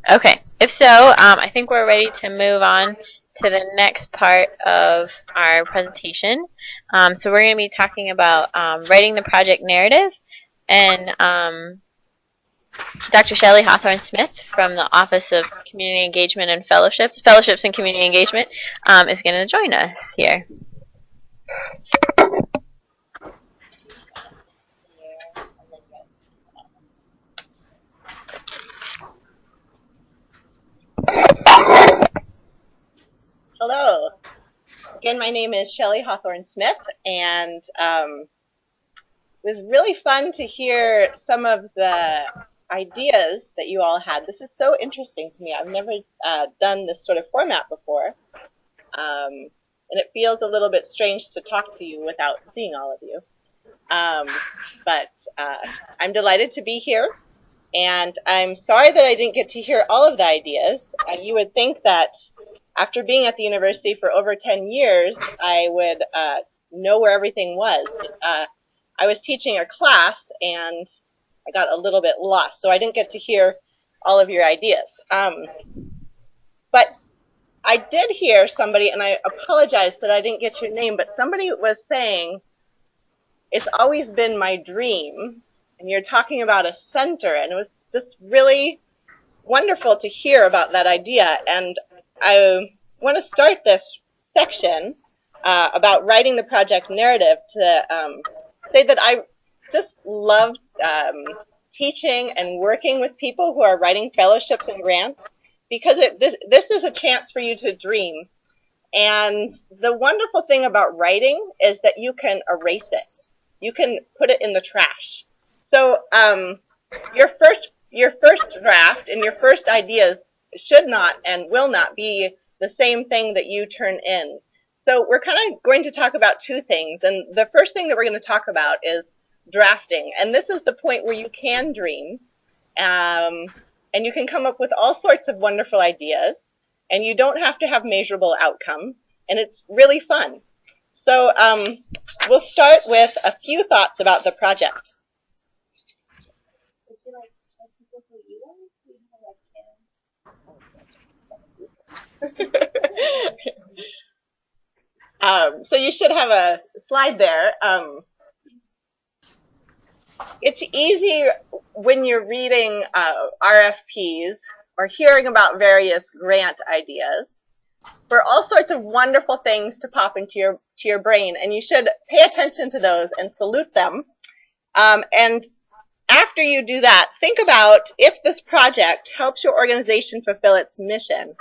Okay. If so, I think we're ready to move on to the next part of our presentation. So we're going to be talking about writing the project narrative, and Dr. Shelley Hawthorne-Smith from the Office of Community Engagement and Fellowships and Community Engagement is going to join us here. Hello. Again, my name is Shelley Hawthorne-Smith, and it was really fun to hear some of the ideas that you all had. This is so interesting to me. I've never done this sort of format before, and it feels a little bit strange to talk to you without seeing all of you. But I'm delighted to be here, and I'm sorry that I didn't get to hear all of the ideas. You would think that after being at the university for over 10 years, I would know where everything was. I was teaching a class, and I got a little bit lost, so I didn't get to hear all of your ideas. But I did hear somebody, and I apologize that I didn't get your name, but somebody was saying, it's always been my dream, and you're talking about a center, and it was just really wonderful to hear about that idea. And I want to start this section about writing the project narrative to say that I just love teaching and working with people who are writing fellowships and grants, because this is a chance for you to dream. And the wonderful thing about writing is that you can erase it. You can put it in the trash. So your first draft and your first ideas should not and will not be the same thing that you turn in. So we're kind of going to talk about two things. And the first thing that we're going to talk about is drafting. And this is the point where you can dream. And you can come up with all sorts of wonderful ideas. And you don't have to have measurable outcomes. And it's really fun. So we'll start with a few thoughts about the project. Would you like to show people who you are? So you should have a slide there. It's easy when you're reading RFPs or hearing about various grant ideas for all sorts of wonderful things to pop into your brain, and you should pay attention to those and salute them. And after you do that, think about if this project helps your organization fulfill its mission.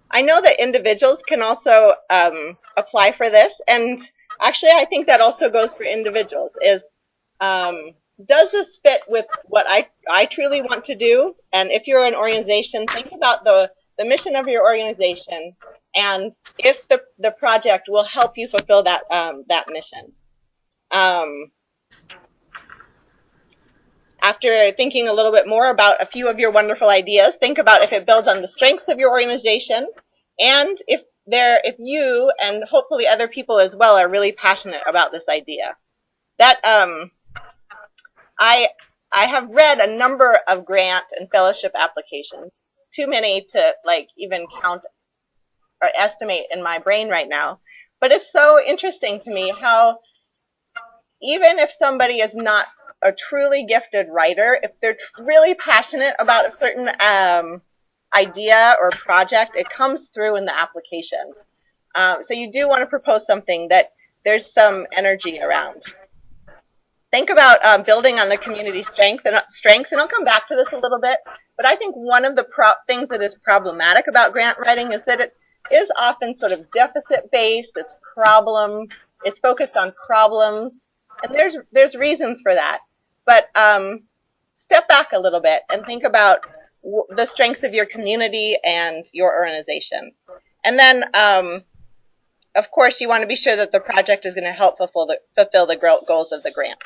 I know that individuals can also apply for this, and actually I think that also goes for individuals, is does this fit with what I truly want to do? And if you're an organization, think about the mission of your organization and if the project will help you fulfill that, that mission. After thinking a little bit more about a few of your wonderful ideas, think about if it builds on the strengths of your organization and if you and hopefully other people as well are really passionate about this idea. That I have read a number of grant and fellowship applications, too many to like even count or estimate in my brain right now. But it's so interesting to me how even if somebody is not a truly gifted writer, if they're really passionate about a certain idea or project, it comes through in the application. So you do want to propose something that there's some energy around. Think about building on the community strengths, and I'll come back to this a little bit, but I think one of the things that is problematic about grant writing is that it is often sort of deficit-based, it's focused on problems, and there's reasons for that. But step back a little bit and think about the strengths of your community and your organization. And then, of course, you want to be sure that the project is going to help fulfill the goals of the grant.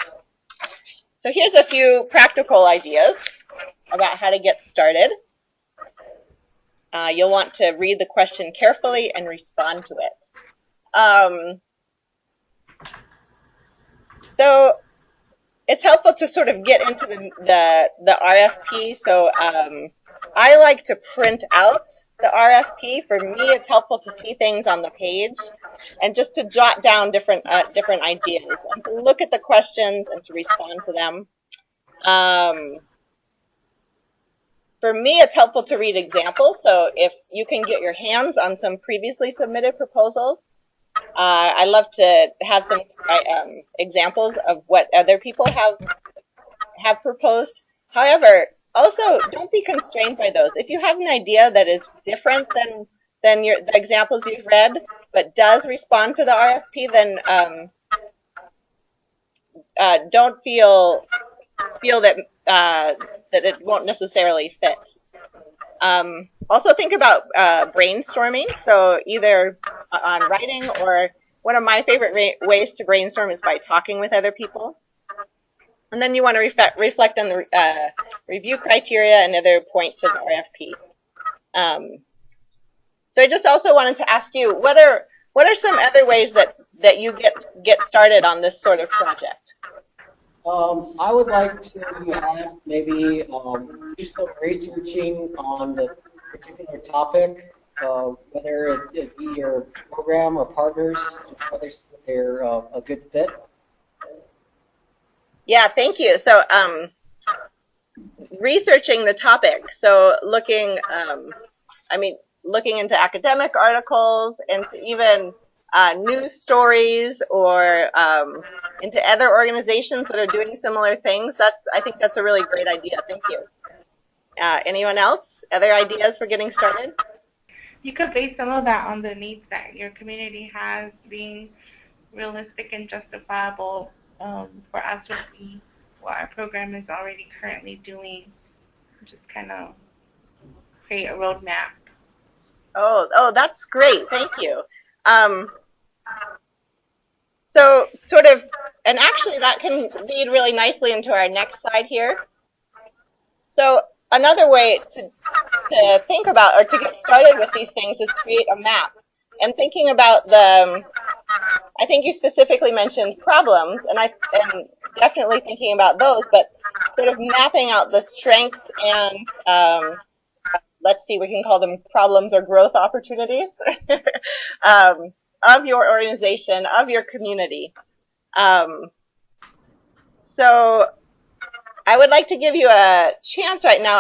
So here's a few practical ideas about how to get started. You'll want to read the question carefully and respond to it. So it's helpful to sort of get into the RFP. So I like to print out the RFP. For me, it's helpful to see things on the page and just to jot down different ideas and to look at the questions and to respond to them. For me, it's helpful to read examples. So if you can get your hands on some previously submitted proposals, I love to have some examples of what other people have proposed. However, also don't be constrained by those. If you have an idea that is different than the examples you've read, but does respond to the RFP, then don't feel that that it won't necessarily fit. Also think about brainstorming, so either on writing or one of my favorite ways to brainstorm is by talking with other people. And then you want to reflect on the review criteria and other points of the RFP. So I just also wanted to ask you, what are some other ways that you get started on this sort of project? I would like to have maybe do some researching on the particular topic, whether it be your program or partners, whether they're a good fit. Yeah, thank you. So researching the topic, so looking into academic articles, into even news stories, or into other organizations that are doing similar things. I think that's a really great idea. Thank you. Anyone else? Other ideas for getting started? You could base some of that on the needs that your community has, being realistic and justifiable for us to see what our program is already currently doing. Just kind of create a roadmap. Oh, that's great. Thank you. So sort of, and actually that can lead really nicely into our next slide here. So another way to think about or to get started with these things is create a map. And thinking about I think you specifically mentioned problems, and definitely thinking about those, but sort of mapping out the strengths and let's see, we can call them problems or growth opportunities of your organization, of your community. So I would like to give you a chance right now.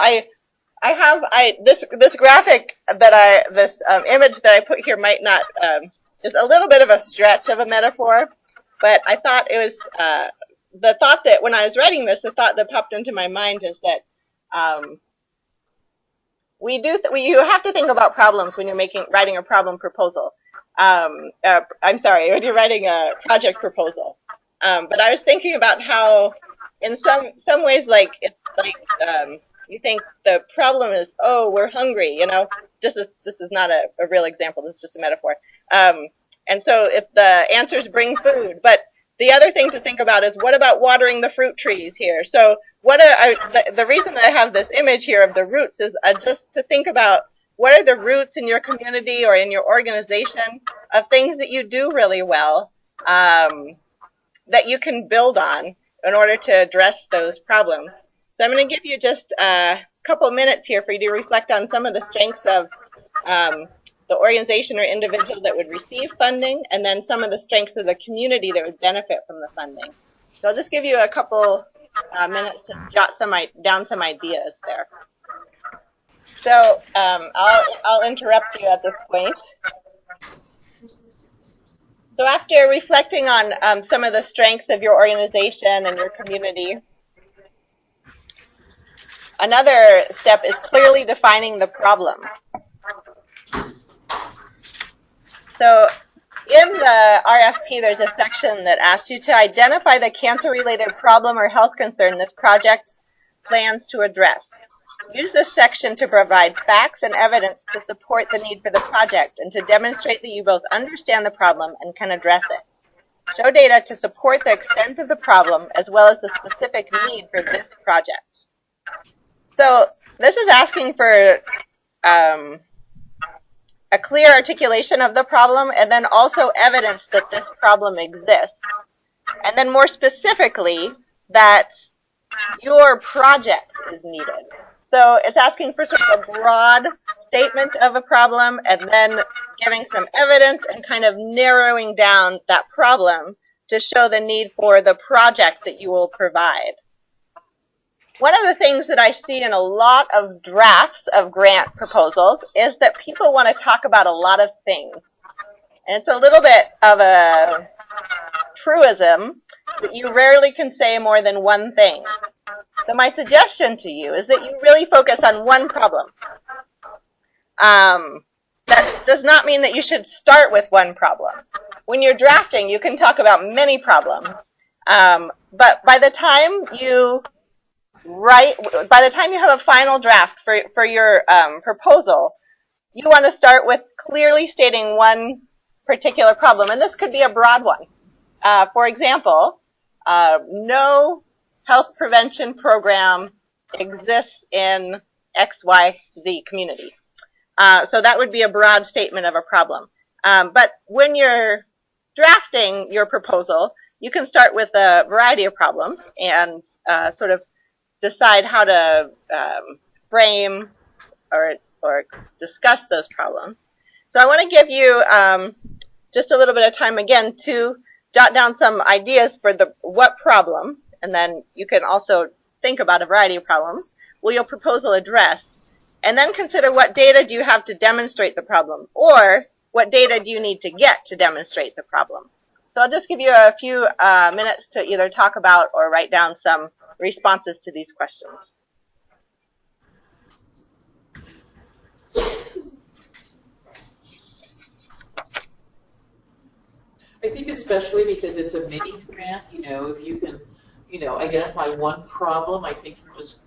this graphic that this image that I put here might not is a little bit of a stretch of a metaphor, but I thought it was the thought that when I was writing this, the thought that popped into my mind is that you have to think about problems when you're writing a problem proposal. I'm sorry, when you're writing a project proposal. But I was thinking about how, in some ways, like it's like you think the problem is, oh, we're hungry, you know. This is not a real example. This is just a metaphor. And so if the answers bring food, but the other thing to think about is, what about watering the fruit trees here? So the reason that I have this image here of the roots is just to think about what are the roots in your community or in your organization of things that you do really well that you can build on in order to address those problems. So I'm going to give you just a couple minutes here for you to reflect on some of the strengths of the organization or individual that would receive funding, and then some of the strengths of the community that would benefit from the funding. So I'll just give you a couple minutes to jot down some ideas there. So I'll interrupt you at this point. So after reflecting on some of the strengths of your organization and your community, another step is clearly defining the problem. So in the RFP, there's a section that asks you to identify the cancer-related problem or health concern this project plans to address. Use this section to provide facts and evidence to support the need for the project and to demonstrate that you both understand the problem and can address it. Show data to support the extent of the problem as well as the specific need for this project. So this is asking for a clear articulation of the problem, and then also evidence that this problem exists. And then more specifically, that your project is needed. So it's asking for sort of a broad statement of a problem, and then giving some evidence and kind of narrowing down that problem to show the need for the project that you will provide. One of the things that I see in a lot of drafts of grant proposals is that people want to talk about a lot of things. And it's a little bit of a truism that you rarely can say more than one thing. So my suggestion to you is that you really focus on one problem. That does not mean that you should start with one problem. When you're drafting, you can talk about many problems. But by the time you have a final draft for your proposal, you want to start with clearly stating one particular problem, and this could be a broad one. For example, no health prevention program exists in XYZ community. So that would be a broad statement of a problem. But when you're drafting your proposal, you can start with a variety of problems and sort of decide how to frame or discuss those problems. So I want to give you just a little bit of time again to jot down some ideas for what problem, and then you can also think about a variety of problems, will your proposal address, and then consider what data do you have to demonstrate the problem, or what data do you need to get to demonstrate the problem. So I'll just give you a few minutes to either talk about or write down some responses to these questions. I think especially because it's a mini grant, if you can, identify one problem, I think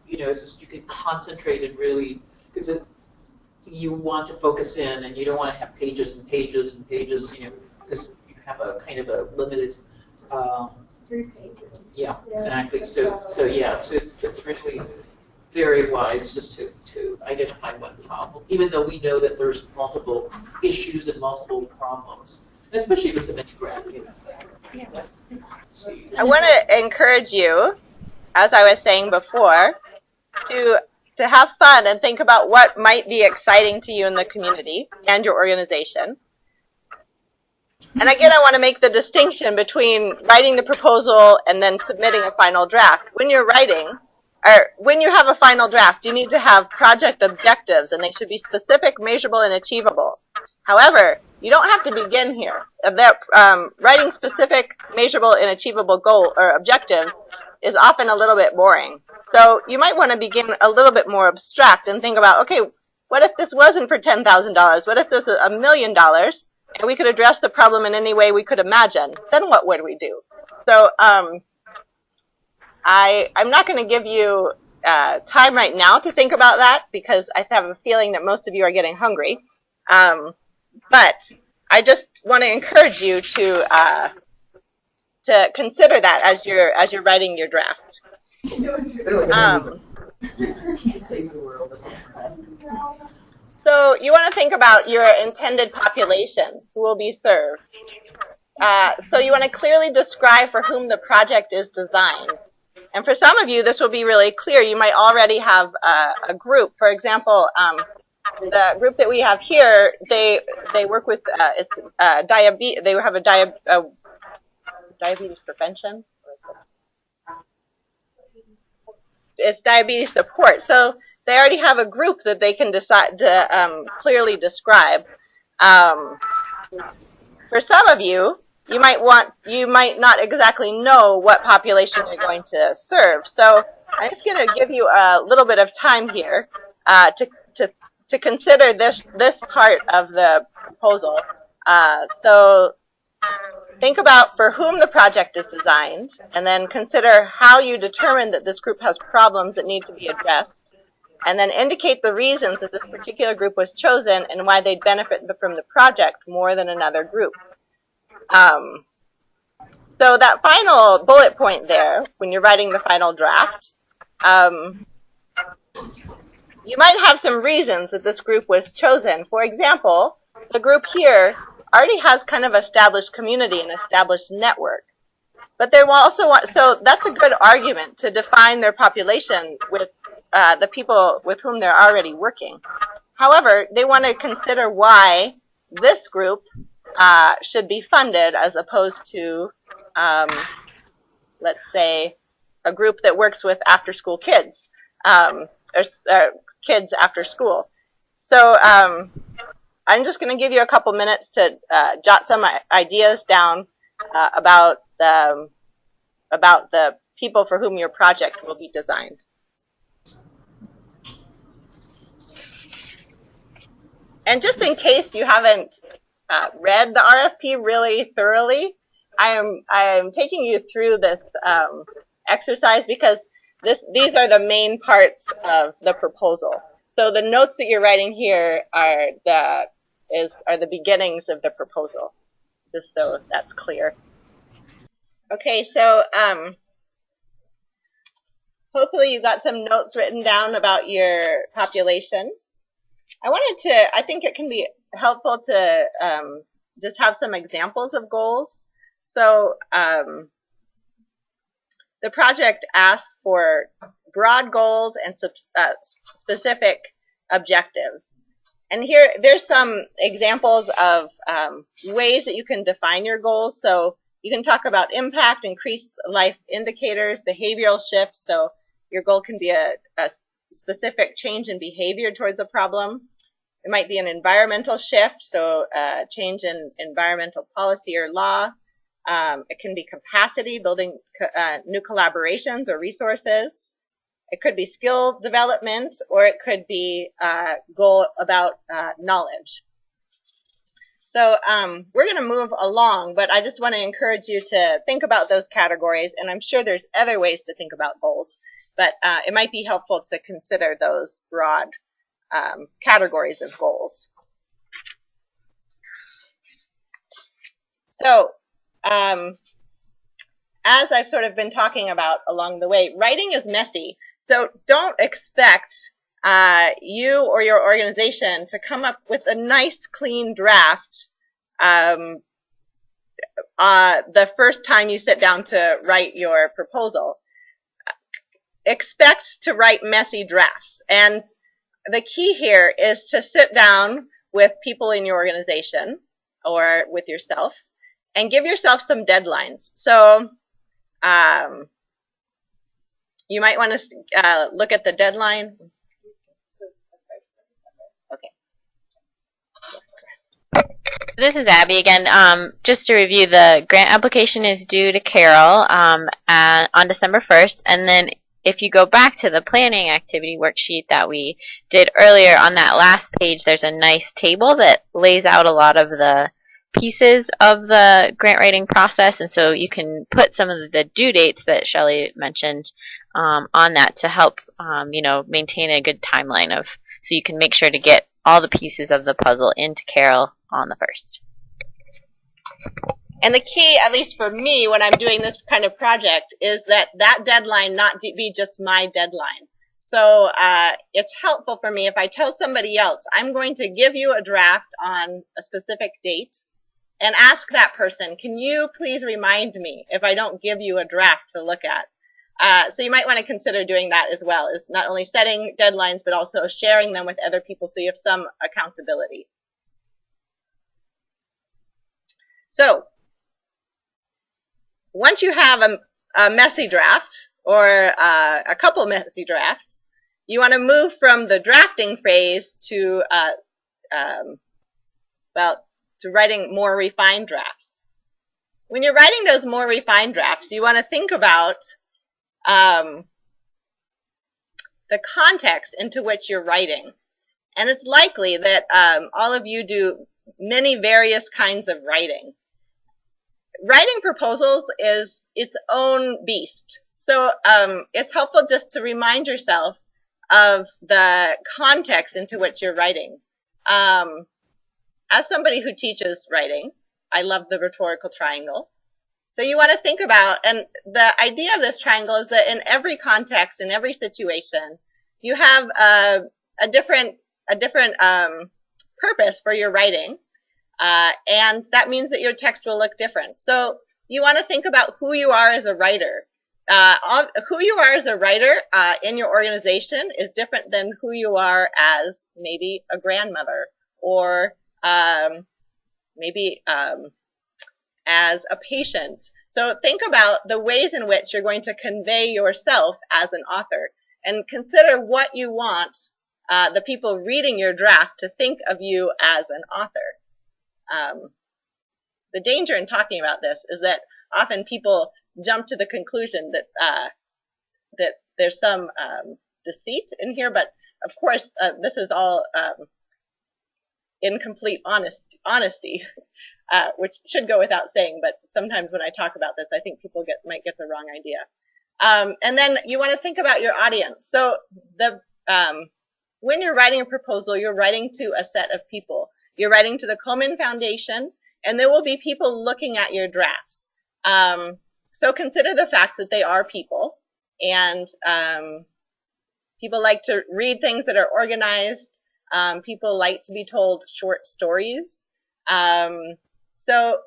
you can concentrate and really, because you want to focus in and you don't want to have pages and pages and pages, because you have a kind of a limited, 3 pages. Yeah, exactly. So yeah, so it's really very wise just to identify one problem, even though we know that there's multiple issues and multiple problems, especially if it's a mini grant. Yes. I want to encourage you, as I was saying before, to have fun and think about what might be exciting to you in the community and your organization. And again, I want to make the distinction between writing the proposal and then submitting a final draft. When you're writing, or when you have a final draft, you need to have project objectives, and they should be specific, measurable, and achievable. However, you don't have to begin here. Writing specific, measurable, and achievable goal or objectives is often a little bit boring. So you might want to begin a little bit more abstract and think about, okay, what if this wasn't for $10,000? What if this is $1 million, and we could address the problem in any way we could imagine? Then what would we do? So I'm not going to give you time right now to think about that, because I have a feeling that most of you are getting hungry. But I just want to encourage you to consider that as you're writing your draft. So you want to think about your intended population, who will be served. So you want to clearly describe for whom the project is designed. And for some of you, this will be really clear. You might already have a group. For example, the group that we have here, they work with diabetes. They have a diabetes prevention. It's diabetes support. So they already have a group that they can decide to clearly describe. For some of you, you might not exactly know what population you're going to serve. So I'm just going to give you a little bit of time here to consider this part of the proposal. So think about for whom the project is designed, and then consider how you determine that this group has problems that need to be addressed, and then indicate the reasons that this particular group was chosen and why they'd benefit from the project more than another group. So that final bullet point there, when you're writing the final draft, you might have some reasons that this group was chosen. For example, the group here already has kind of established community and established network. But they will also want, so that's a good argument to define their population with the people with whom they're already working. However, they want to consider why this group should be funded as opposed to, let's say, a group that works with after-school kids, or kids after school. So I'm just going to give you a couple minutes to jot some ideas down about the people for whom your project will be designed. And just in case you haven't read the RFP really thoroughly, I am taking you through this exercise because these are the main parts of the proposal. So the notes that you're writing here are the beginnings of the proposal, just so that's clear. Okay, so hopefully you got some notes written down about your population. I think it can be helpful to just have some examples of goals. So the project asks for broad goals and specific objectives. And here, there's some examples of ways that you can define your goals. So you can talk about impact, increased life indicators, behavioral shifts. So your goal can be a specific change in behavior towards a problem. It might be an environmental shift, so change in environmental policy or law. It can be capacity, building new collaborations or resources. It could be skill development, or it could be a goal about knowledge. So we're going to move along, but I just want to encourage you to think about those categories, and I'm sure there's other ways to think about goals, but it might be helpful to consider those broad categories of goals. So as I've sort of been talking about along the way, writing is messy. So don't expect you or your organization to come up with a nice, clean draft the first time you sit down to write your proposal. Expect to write messy drafts. And the key here is to sit down with people in your organization or with yourself and give yourself some deadlines. So you might want to look at the deadline. Okay. So this is Abby again. Just to review, the grant application is due to Carol on December 1st, and then if you go back to the planning activity worksheet that we did earlier, on that last page there's a nice table that lays out a lot of the pieces of the grant writing process, and so you can put some of the due dates that Shelley mentioned on that to help maintain a good timeline so you can make sure to get all the pieces of the puzzle into Carol on the 1st. And the key, at least for me, when I'm doing this kind of project, is that deadline not be just my deadline. So it's helpful for me if I tell somebody else, I'm going to give you a draft on a specific date, and ask that person, can you please remind me if I don't give you a draft to look at? So you might want to consider doing that as well, is not only setting deadlines, but also sharing them with other people so you have some accountability. So once you have a messy draft, or a couple messy drafts, you want to move from the drafting phase to writing more refined drafts. When you're writing those more refined drafts, you want to think about the context into which you're writing. And it's likely that all of you do many various kinds of writing. Writing proposals is its own beast. So it's helpful just to remind yourself of the context into which you're writing. As somebody who teaches writing, I love the rhetorical triangle. So you want to think about, and the idea of this triangle is that in every context, in every situation, you have a different purpose for your writing, and that means that your text will look different. So you want to think about who you are as a writer. Who you are as a writer in your organization is different than who you are as maybe a grandmother, or maybe as a patient. So think about the ways in which you're going to convey yourself as an author, and consider what you want the people reading your draft to think of you as an author. The danger in talking about this is that often people jump to the conclusion that that there's some deceit in here, but of course this is all in complete honesty, which should go without saying, but sometimes when I talk about this, I think people might get the wrong idea. And then you want to think about your audience. So when you're writing a proposal, you're writing to a set of people. You're writing to the Komen Foundation, and there will be people looking at your drafts. So consider the fact that they are people, and people like to read things that are organized. People like to be told short stories. So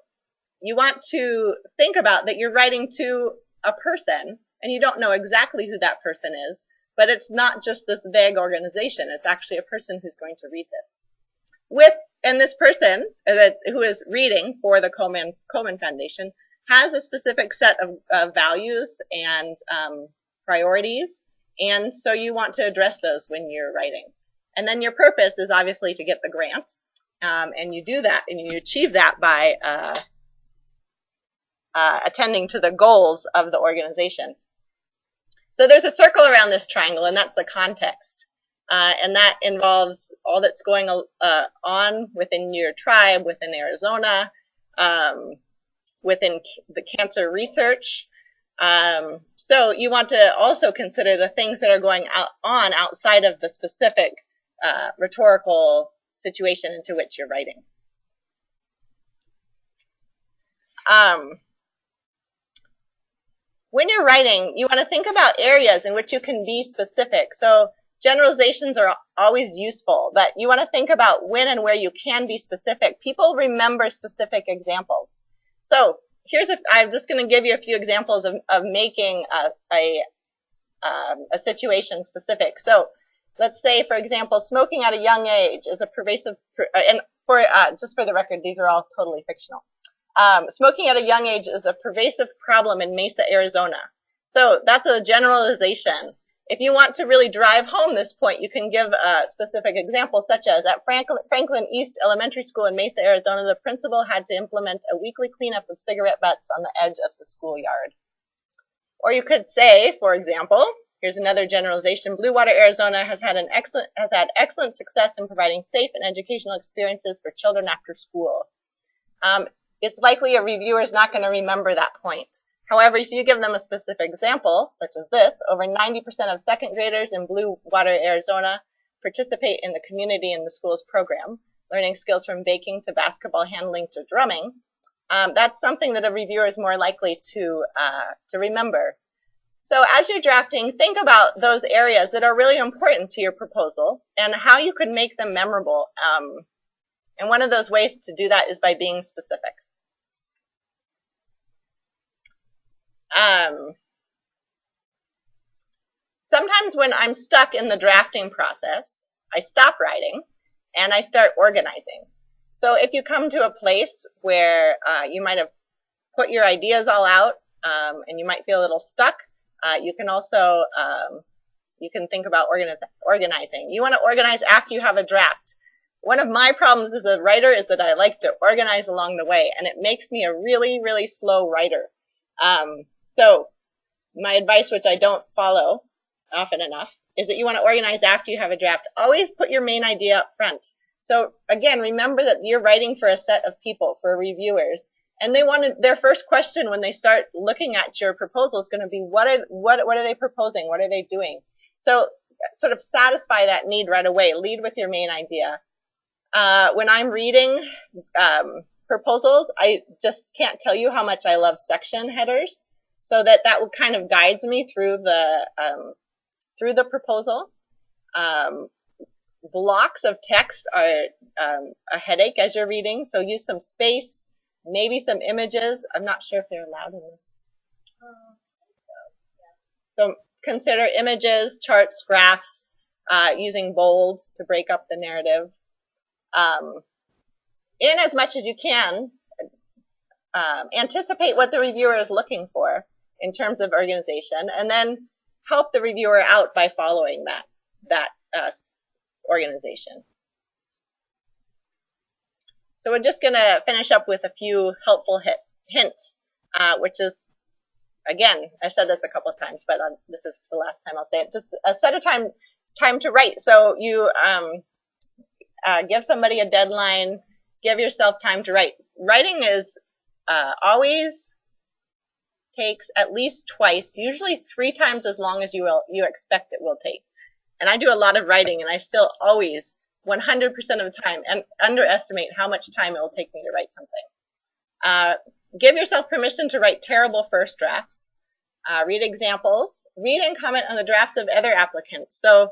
you want to think about that you're writing to a person, and you don't know exactly who that person is, but it's not just this vague organization. It's actually a person who's going to read this. And this person who is reading for the Komen Foundation has a specific set of values and priorities, and so you want to address those when you're writing. And then your purpose is obviously to get the grant, and you do that, and you achieve that by attending to the goals of the organization. So there's a circle around this triangle, and that's the context. And that involves all that's going on within your tribe, within Arizona, within the cancer research. So you want to also consider the things that are going on outside of the specific rhetorical situation into which you're writing. When you're writing, you want to think about areas in which you can be specific. So generalizations are always useful, but you want to think about when and where you can be specific. People remember specific examples. So I'm just going to give you a few examples of making a situation specific. So let's say, for example, smoking at a young age is a pervasive, and just for the record, these are all totally fictional. Smoking at a young age is a pervasive problem in Mesa, Arizona. So that's a generalization. If you want to really drive home this point, you can give specific examples, such as at Franklin East Elementary School in Mesa, Arizona, the principal had to implement a weekly cleanup of cigarette butts on the edge of the schoolyard. Or you could say, for example, here's another generalization: Blue Water, Arizona has had excellent success in providing safe and educational experiences for children after school. It's likely a reviewer is not going to remember that point. However, if you give them a specific example, such as this, over 90% of second graders in Blue Water, Arizona participate in the community in the school's program, learning skills from baking to basketball handling to drumming. That's something that a reviewer is more likely to remember. So as you're drafting, think about those areas that are really important to your proposal and how you could make them memorable. And one of those ways to do that is by being specific. Sometimes when I'm stuck in the drafting process, I stop writing and I start organizing. So if you come to a place where you might have put your ideas all out and you might feel a little stuck, you can also you can think about organizing. You want to organize after you have a draft. One of my problems as a writer is that I like to organize along the way, and it makes me a really, really slow writer. So my advice, which I don't follow often enough, is that you want to organize after you have a draft. Always put your main idea up front. So again, remember that you're writing for a set of people, for reviewers, and they want their first question when they start looking at your proposal is going to be, what are they proposing? What are they doing? So sort of satisfy that need right away. Lead with your main idea. When I'm reading proposals, I just can't tell you how much I love section headers, so that kind of guides me through the proposal. Blocks of text are a headache as you're reading, so use some space, maybe some images. I'm not sure if they're allowed in this. So consider images, charts, graphs, using bold to break up the narrative. In as much as you can, anticipate what the reviewer is looking for in terms of organization, and then help the reviewer out by following that organization. So we're just going to finish up with a few helpful hints, which is, again, I've said this a couple of times, but this is the last time I'll say it. Just set a time to write. So you give somebody a deadline, give yourself time to write. Writing is always takes at least twice, usually 3 times as long as you expect it will take. And I do a lot of writing, and I still always, 100% of the time, and underestimate how much time it will take me to write something. Give yourself permission to write terrible first drafts. Read examples. Read and comment on the drafts of other applicants. So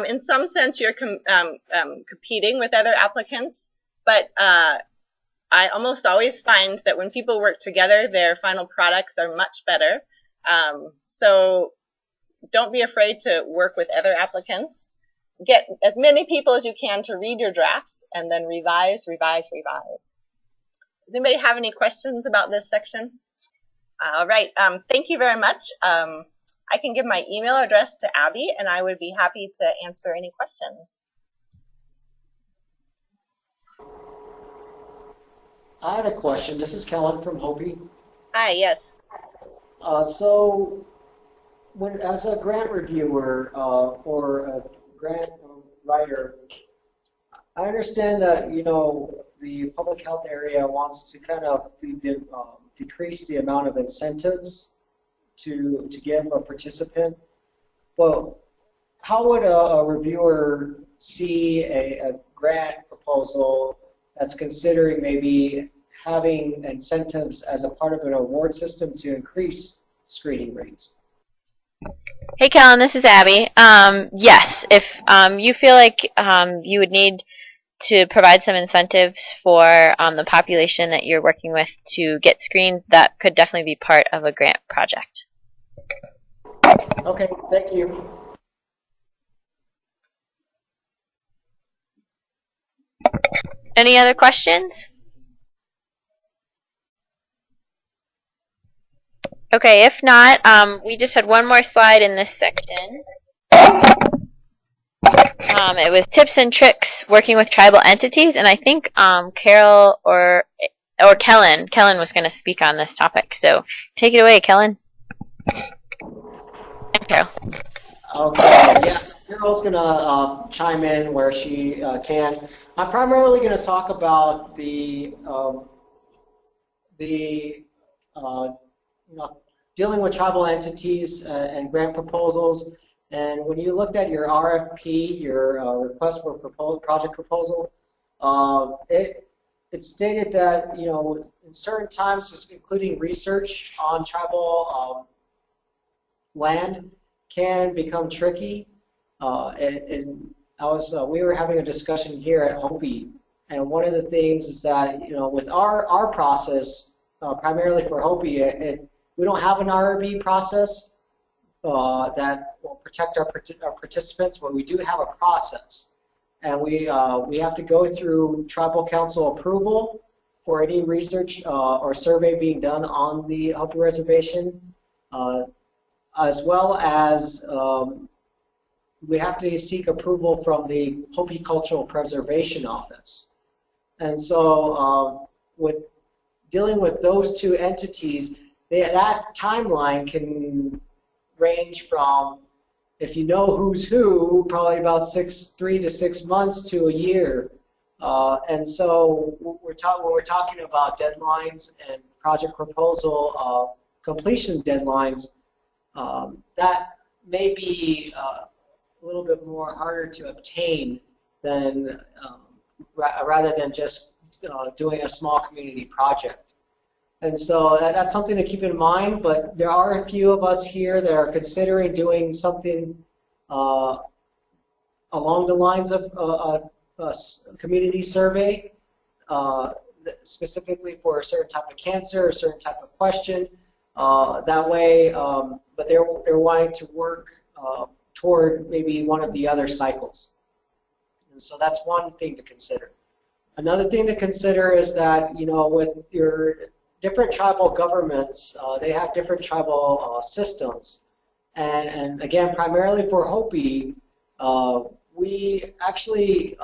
in some sense, you're competing with other applicants, but I almost always find that when people work together, their final products are much better. So don't be afraid to work with other applicants. Get as many people as you can to read your drafts, and then revise, revise, revise. Does anybody have any questions about this section? All right. Thank you very much. I can give my email address to Abby, and I would be happy to answer any questions. I had a question. This is Kellen from Hopi. Hi, yes. So, as a grant reviewer or a grant writer, I understand that the public health area wants to kind of decrease the amount of incentives to give a participant. Well, how would a reviewer see a grant proposal that's considering maybe having incentives as a part of an award system to increase screening rates? Hey, Kellen, this is Abby. Yes, if you feel like you would need to provide some incentives for the population that you're working with to get screened, that could definitely be part of a grant project. Okay, thank you. Any other questions? Okay, if not, we just had one more slide in this section. It was tips and tricks working with tribal entities, and I think Carol or Kellen was going to speak on this topic. So take it away, Kellen. And Carol. Okay, yeah, Carol's going to chime in where she can. I'm primarily going to talk about the dealing with tribal entities and grant proposals. And when you looked at your RFP, your request for project proposal, it stated that in certain times, including research on tribal land, can become tricky. And we were having a discussion here at Hopi, and one of the things is that with our process, primarily for Hopi, we don't have an RB process that will protect our participants, but we do have a process, and we have to go through tribal council approval for any research or survey being done on the Hopi reservation, as well as we have to seek approval from the Hopi Cultural Preservation Office. And so with dealing with those two entities, that timeline can range from, if you know who's who, probably about 3 to 6 months to a year. And so when we're talking about deadlines and project proposal completion deadlines, that may be a little bit more harder to obtain than rather than just doing a small community project. And so that's something to keep in mind, but there are a few of us here that are considering doing something along the lines of a community survey, specifically for a certain type of cancer, a certain type of question. That way, but they're wanting to work toward maybe one of the other cycles. And so that's one thing to consider. Another thing to consider is that, with your different tribal governments, they have different tribal systems. And again, primarily for Hopi, we actually,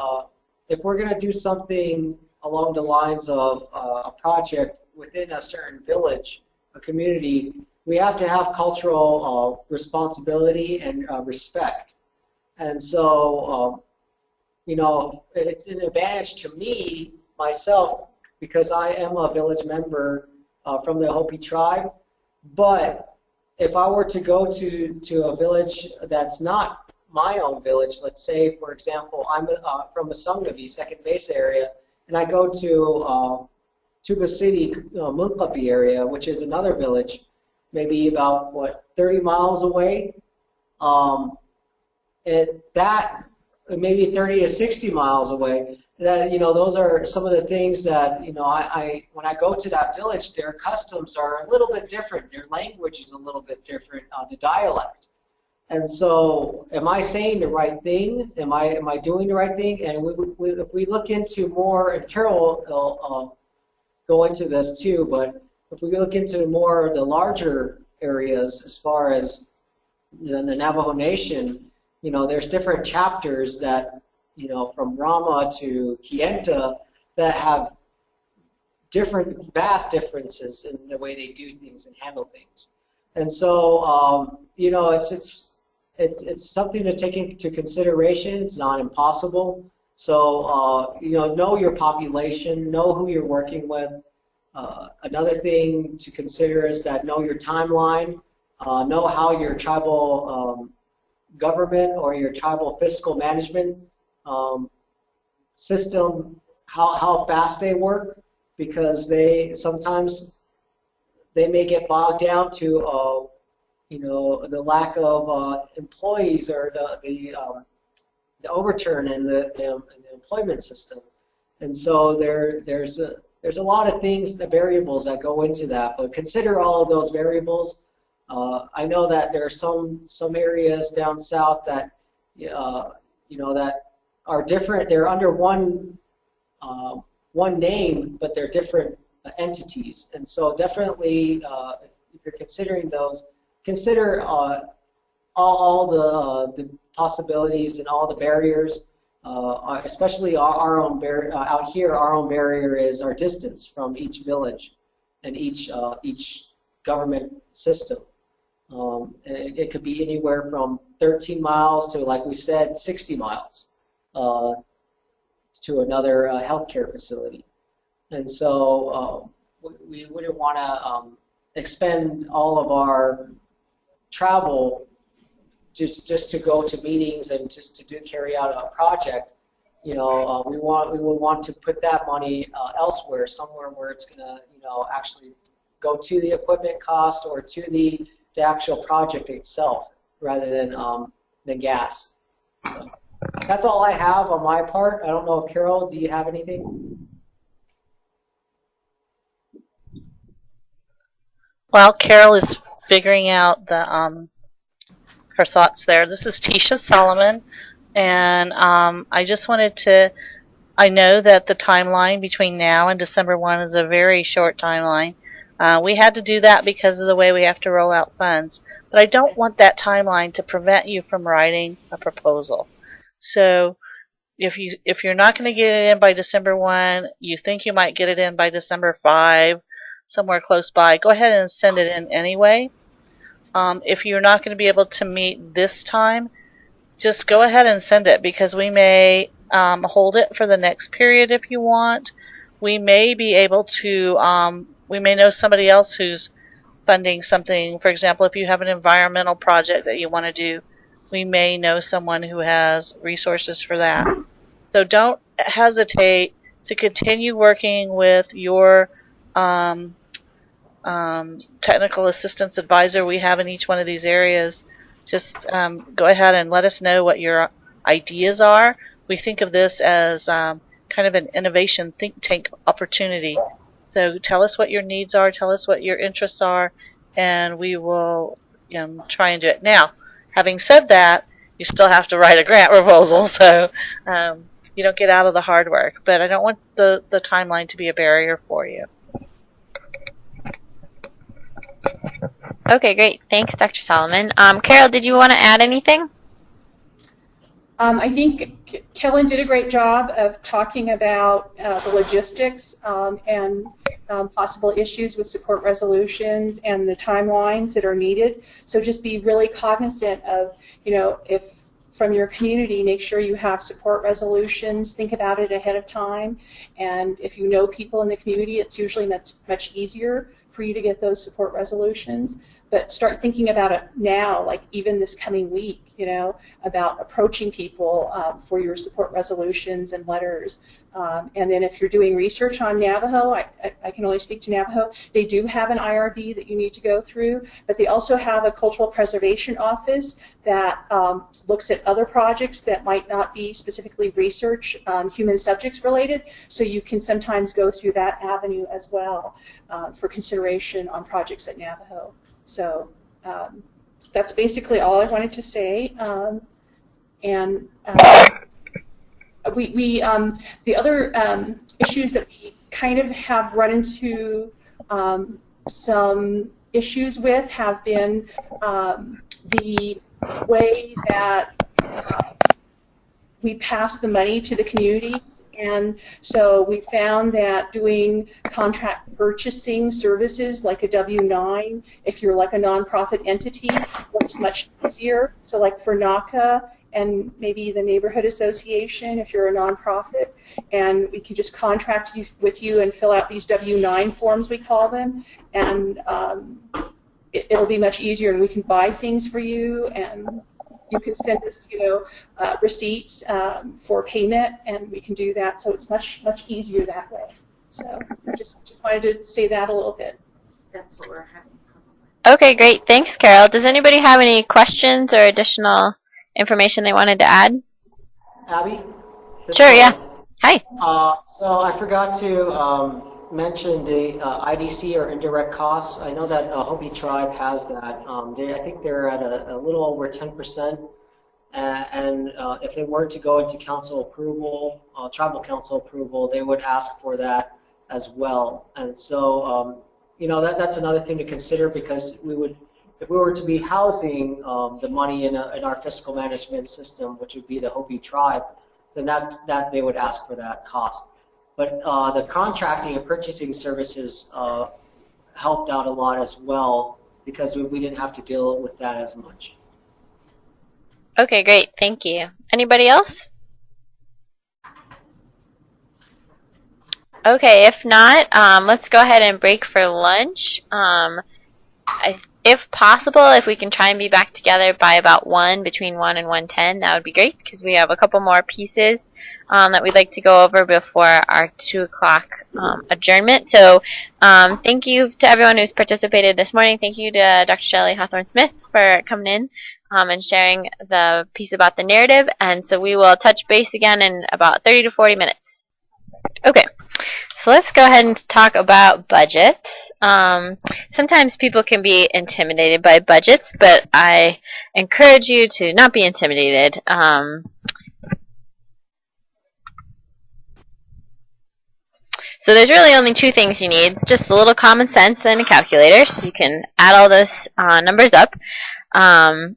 if we're going to do something along the lines of a project within a certain village, a community, we have to have cultural responsibility and respect. And so, it's an advantage to me, myself, because I am a village member from the Hopi tribe. But if I were to go to a village that's not my own village, let's say, for example, I'm from Masungnavi, Second Mesa area, and I go to Tuba City, Munkapi area, which is another village, maybe about, 30 miles away. That maybe 30 to 60 miles away. That those are some of the things that I when I go to that village, their customs are a little bit different. Their language is a little bit different, the dialect. And so, am I saying the right thing? Am I doing the right thing? And if we look into more, and Carol will go into this too, but if we look into more of the larger areas, as far as the Navajo Nation, there's different chapters that, from Rama to Kienta, that have vast differences in the way they do things and handle things. And so, it's something to take into consideration. It's not impossible. So, know your population, know who you're working with. Another thing to consider is that know your timeline, know how your tribal government or your tribal fiscal management system, how fast they work, because sometimes they may get bogged down to the lack of employees or the overturn in the employment system. And so there's a lot of things, the variables that go into that, but consider all of those variables. I know that there are some areas down south that that are different. They're under one name, but they're different entities. And so definitely, you're considering those, consider all the possibilities and all the barriers. Especially our own barrier out here. Our own barrier is our distance from each village and each government system. It could be anywhere from 13 miles to, like we said, 60 miles to another healthcare facility. And so we wouldn't want to expend all of our travel just to go to meetings and just to carry out a project. You know, we would want to put that money elsewhere, somewhere where it's going to, you know, actually go to the equipment cost or to the actual project itself, rather than gas. So that's all I have on my part. I don't know if Carol, do you have anything? While Carol is figuring out the her thoughts there, this is Tisha Solomon, and I just wanted to. I know that the timeline between now and December 1 is a very short timeline. We had to do that because of the way we have to roll out funds, but I don't want that timeline to prevent you from writing a proposal. So if you're not going to get it in by December 1, you think you might get it in by December 5, somewhere close by, go ahead and send it in anyway. If you're not going to be able to meet this time, just go ahead and send it, because we may hold it for the next period if you want. We may be able to, we may know somebody else who's funding something. For example, if you have an environmental project that you want to do, we may know someone who has resources for that. So don't hesitate to continue working with your technical assistance advisor we have in each one of these areas. Just go ahead and let us know what your ideas are. We think of this as kind of an innovation think tank opportunity. So tell us what your needs are, tell us what your interests are, and we will try and do it. Now, having said that, you still have to write a grant proposal, so you don't get out of the hard work. But I don't want the timeline to be a barrier for you. Okay, great. Thanks, Dr. Solomon. Carol, did you want to add anything? I think Kellen did a great job of talking about the logistics and possible issues with support resolutions and the timelines that are needed. So just be really cognizant of, if from your community, make sure you have support resolutions, think about it ahead of time, and if you know people in the community, it's usually much easier for you to get those support resolutions. But start thinking about it now, like even this coming week, about approaching people for your support resolutions and letters. And then if you're doing research on Navajo, I can only speak to Navajo, they do have an IRB that you need to go through, but they also have a cultural preservation office that looks at other projects that might not be specifically research, human subjects related, so you can sometimes go through that avenue as well for consideration on projects at Navajo. So that's basically all I wanted to say. And the other issues that we kind of have run into some issues with have been the way that we pass the money to the communities. And so we found that doing contract purchasing services like a W-9, if you're like a nonprofit entity, works much easier. So like for NACA and maybe the neighborhood association, if you're a nonprofit, and we can just contract with you and fill out these W-9 forms, we call them, and it'll be much easier, and we can buy things for you, and you can send us, receipts for payment, and we can do that. So it's much easier that way. So I just wanted to say that a little bit. That's what we're having. Okay, great. Thanks, Carol. Does anybody have any questions or additional information they wanted to add? Abby? Sure, yeah. Hi. So I forgot to mention the IDC, or indirect costs. I know that Hopi Tribe has that. I think they're at a little over 10%. And if they were to go into council approval, tribal council approval, they would ask for that as well. And so, that's another thing to consider, because if we were to be housing the money in our fiscal management system, which would be the Hopi tribe, then that they would ask for that cost. But the contracting and purchasing services helped out a lot as well, because we didn't have to deal with that as much. Okay, great. Thank you. Anybody else? Okay, if not, let's go ahead and break for lunch. If possible, if we can try and be back together by about between 1 and 1:10, that would be great, because we have a couple more pieces that we'd like to go over before our 2 o'clock adjournment. So thank you to everyone who's participated this morning. Thank you to Dr. Shelley Hawthorne-Smith for coming in and sharing the piece about the narrative. And so we will touch base again in about 30 to 40 minutes. Okay. So let's go ahead and talk about budgets. Sometimes people can be intimidated by budgets, but I encourage you to not be intimidated. So there's really only 2 things you need, just a little common sense and a calculator, so you can add all those numbers up. And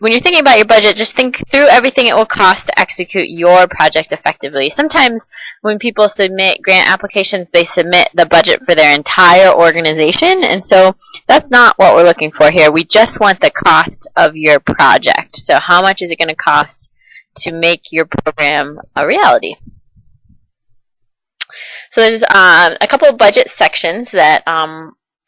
when you're thinking about your budget, just think through everything it will cost to execute your project effectively. Sometimes when people submit grant applications, they submit the budget for their entire organization, and so that's not what we're looking for here. We just want the cost of your project. So how much is it going to cost to make your program a reality? So there's a couple of budget sections that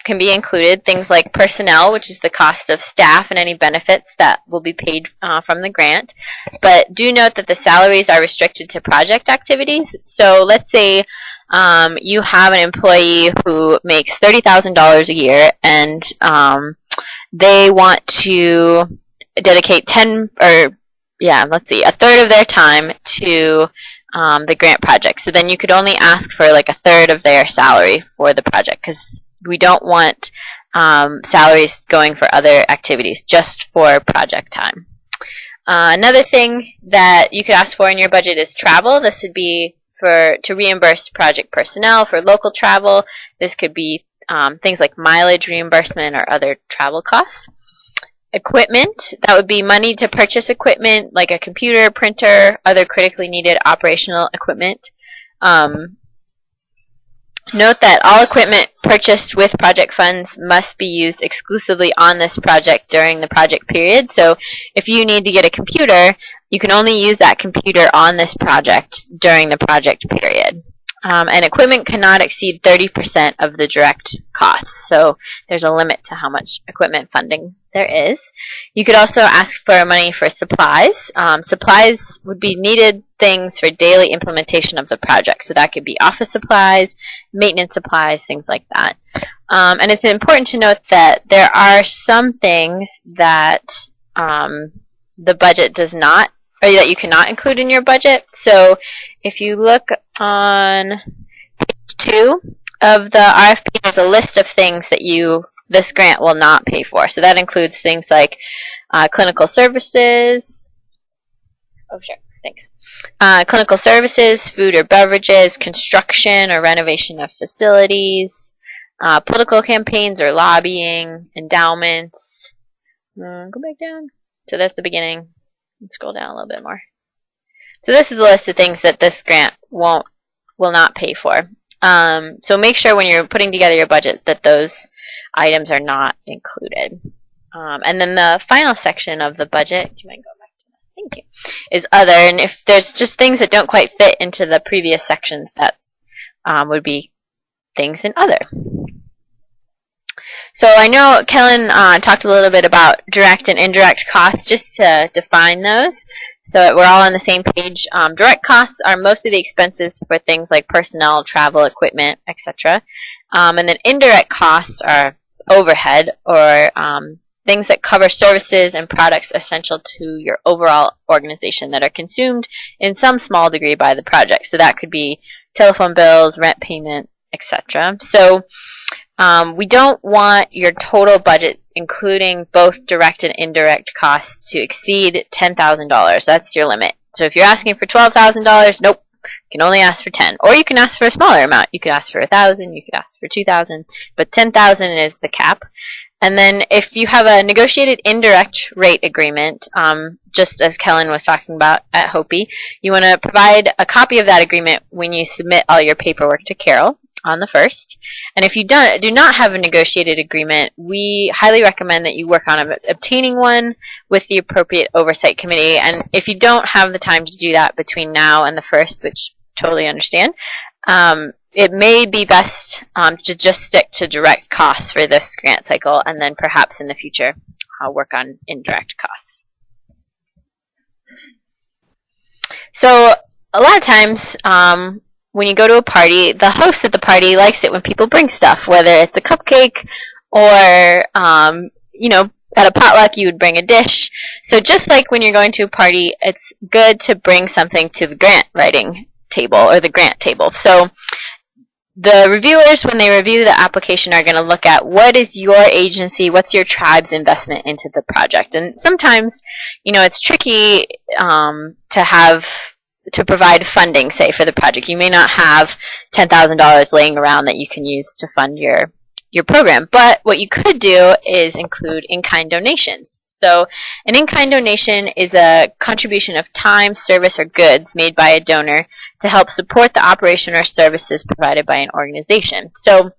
can be included, things like personnel, which is the cost of staff and any benefits that will be paid from the grant. But do note that the salaries are restricted to project activities. So let's say you have an employee who makes $30,000 a year, and they want to dedicate a third of their time to the grant project. So then you could only ask for like a third of their salary for the project, because we don't want salaries going for other activities, just for project time. Another thing that you could ask for in your budget is travel. This would be to reimburse project personnel for local travel. This could be things like mileage reimbursement or other travel costs. Equipment, that would be money to purchase equipment like a computer, printer, other critically needed operational equipment. Note that all equipment purchased with project funds must be used exclusively on this project during the project period. So if you need to get a computer, you can only use that computer on this project during the project period. And equipment cannot exceed 30% of the direct costs. So there's a limit to how much equipment funding there is. You could also ask for money for supplies. Supplies would be needed things for daily implementation of the project. So that could be office supplies, maintenance supplies, things like that. And it's important to note that there are some things that the budget does not, or that you cannot include in your budget. So if you look on page 2 of the RFP, there's a list of things that this grant will not pay for. So that includes things like clinical services. Oh, sure. Thanks. Clinical services, food or beverages, construction or renovation of facilities, political campaigns or lobbying, endowments. Go back down. So that's the beginning. Let's scroll down a little bit more. So this is a list of things that this grant will not pay for. So make sure when you're putting together your budget that those items are not included. And then the final section of the budget, do you mind going back to that? Thank you. Is other, and if there's just things that don't quite fit into the previous sections, that would be things in other. So I know Kellen talked a little bit about direct and indirect costs, just to define those so that we're all on the same page. Direct costs are most of the expenses for things like personnel, travel, equipment, etc. And then indirect costs are overhead, or things that cover services and products essential to your overall organization that are consumed in some small degree by the project. So that could be telephone bills, rent payment, etc. So we don't want your total budget, including both direct and indirect costs, to exceed $10,000. That's your limit. So if you're asking for $12,000, nope, You can only ask for 10, or you can ask for a smaller amount. You could ask for 1,000, you could ask for 2,000, but 10,000 is the cap. And then if you have a negotiated indirect rate agreement, just as Kellen was talking about at Hopi, you want to provide a copy of that agreement when you submit all your paperwork to Carol on the 1st. And if you do not have a negotiated agreement, we highly recommend that you work on obtaining one with the appropriate oversight committee. And if you don't have the time to do that between now and the 1st, which I totally understand, it may be best to just stick to direct costs for this grant cycle, and then perhaps in the future I'll work on indirect costs. So a lot of times when you go to a party, the host at the party likes it when people bring stuff, whether it's a cupcake or you know, at a potluck you would bring a dish. So just like when you're going to a party, it's good to bring something to the grant writing table or the grant table. So the reviewers, when they review the application, are going to look at what is your agency, what's your tribe's investment into the project. And sometimes, you know, it's tricky to provide funding, say, for the project. You may not have $10,000 laying around that you can use to fund your program. But what you could do is include in-kind donations. So an in-kind donation is a contribution of time, service, or goods made by a donor to help support the operation or services provided by an organization. So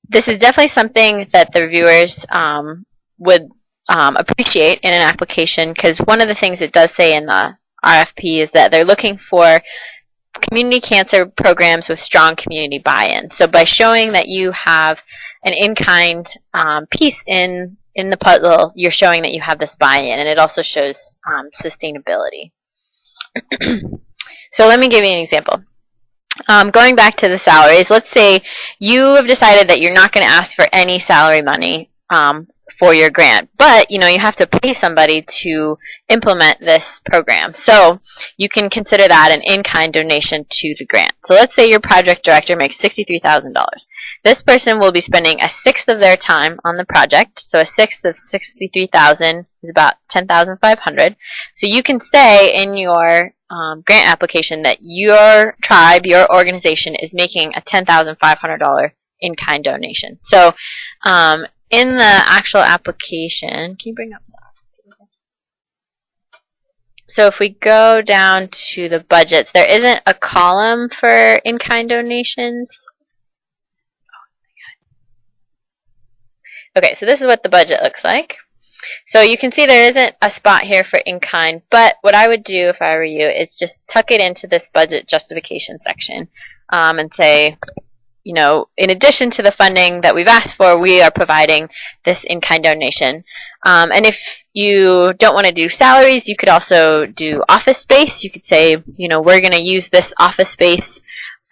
this is definitely something that the reviewers would appreciate in an application, because one of the things it does say in the RFP is that they're looking for community cancer programs with strong community buy-in. So by showing that you have an in-kind piece in the puzzle, you're showing that you have this buy-in, and it also shows sustainability. So let me give you an example. Going back to the salaries, let's say you have decided that you're not going to ask for any salary money for your grant, but you know you have to pay somebody to implement this program. So you can consider that an in-kind donation to the grant. So let's say your project director makes $63,000. This person will be spending a sixth of their time on the project. So a sixth of $63,000 is about $10,500. So you can say in your grant application that your tribe, your organization, is making a $10,500 in-kind donation. So in the actual application, can you bring up that? So if we go down to the budgets, there isn't a column for in-kind donations. Okay, so this is what the budget looks like. So you can see there isn't a spot here for in-kind, but what I would do if I were you is just tuck it into this budget justification section and say, you know, in addition to the funding that we've asked for, we are providing this in-kind donation. And if you don't want to do salaries, you could also do office space. You could say, you know, we're going to use this office space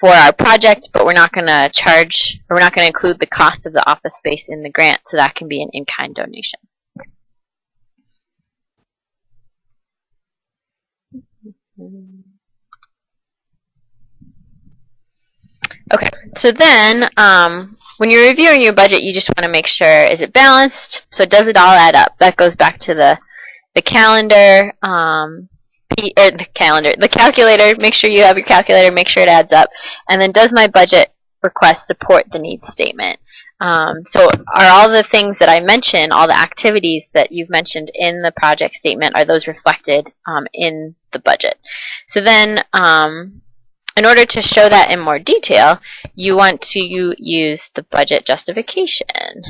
for our project, but we're not going to charge, or we're not going to include the cost of the office space in the grant, so that can be an in-kind donation. Okay, so then when you're reviewing your budget, you just want to make sure, is it balanced? So does it all add up? That goes back to the calendar, the calculator. Make sure you have your calculator, make sure it adds up. And then does my budget request support the needs statement? So are all the things that I mentioned, all the activities that you've mentioned in the project statement, are those reflected in the budget? So then in order to show that in more detail, you want to use the budget justification.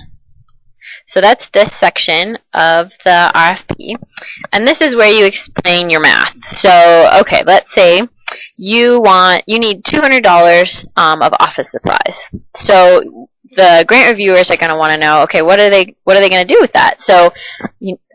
So that's this section of the RFP. And this is where you explain your math. So, okay, let's say you need $200 of office supplies. So the grant reviewers are going to want to know, okay, what are they going to do with that? So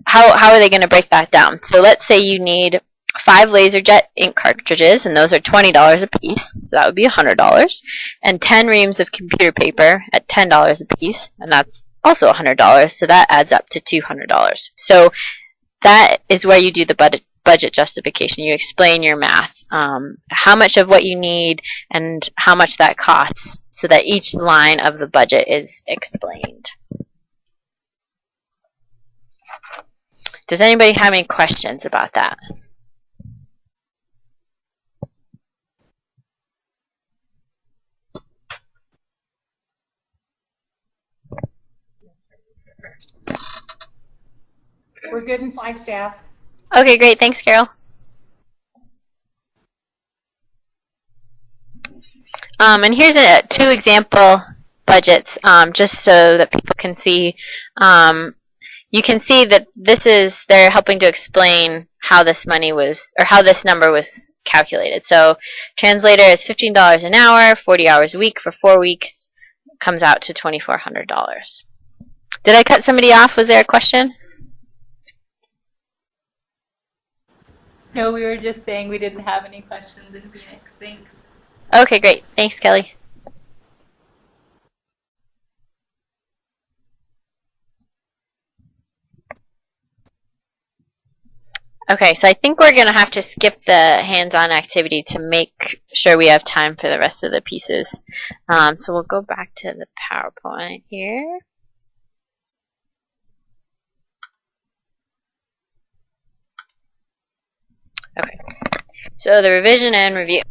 how are they going to break that down? So let's say you need 5 LaserJet ink cartridges, and those are $20 a piece, so that would be $100, and 10 reams of computer paper at $10 a piece, and that's also $100, so that adds up to $200. So that is where you do the budget justification. You explain your math, how much of what you need and how much that costs, so that each line of the budget is explained. Does anybody have any questions about that? We're good in Flagstaff. Okay, great. Thanks, Carol. And here's two example budgets, just so that people can see. You can see that they're helping to explain how this money was, or how this number was calculated. So translator is $15 an hour, 40 hours a week for 4 weeks, comes out to $2,400. Did I cut somebody off? Was there a question? No, we were just saying we didn't have any questions in Phoenix. Thanks. Okay, great. Thanks, Kelly. Okay, so I think we're going to have to skip the hands-on activity to make sure we have time for the rest of the pieces. So we'll go back to the PowerPoint here. Okay, so the revision and review.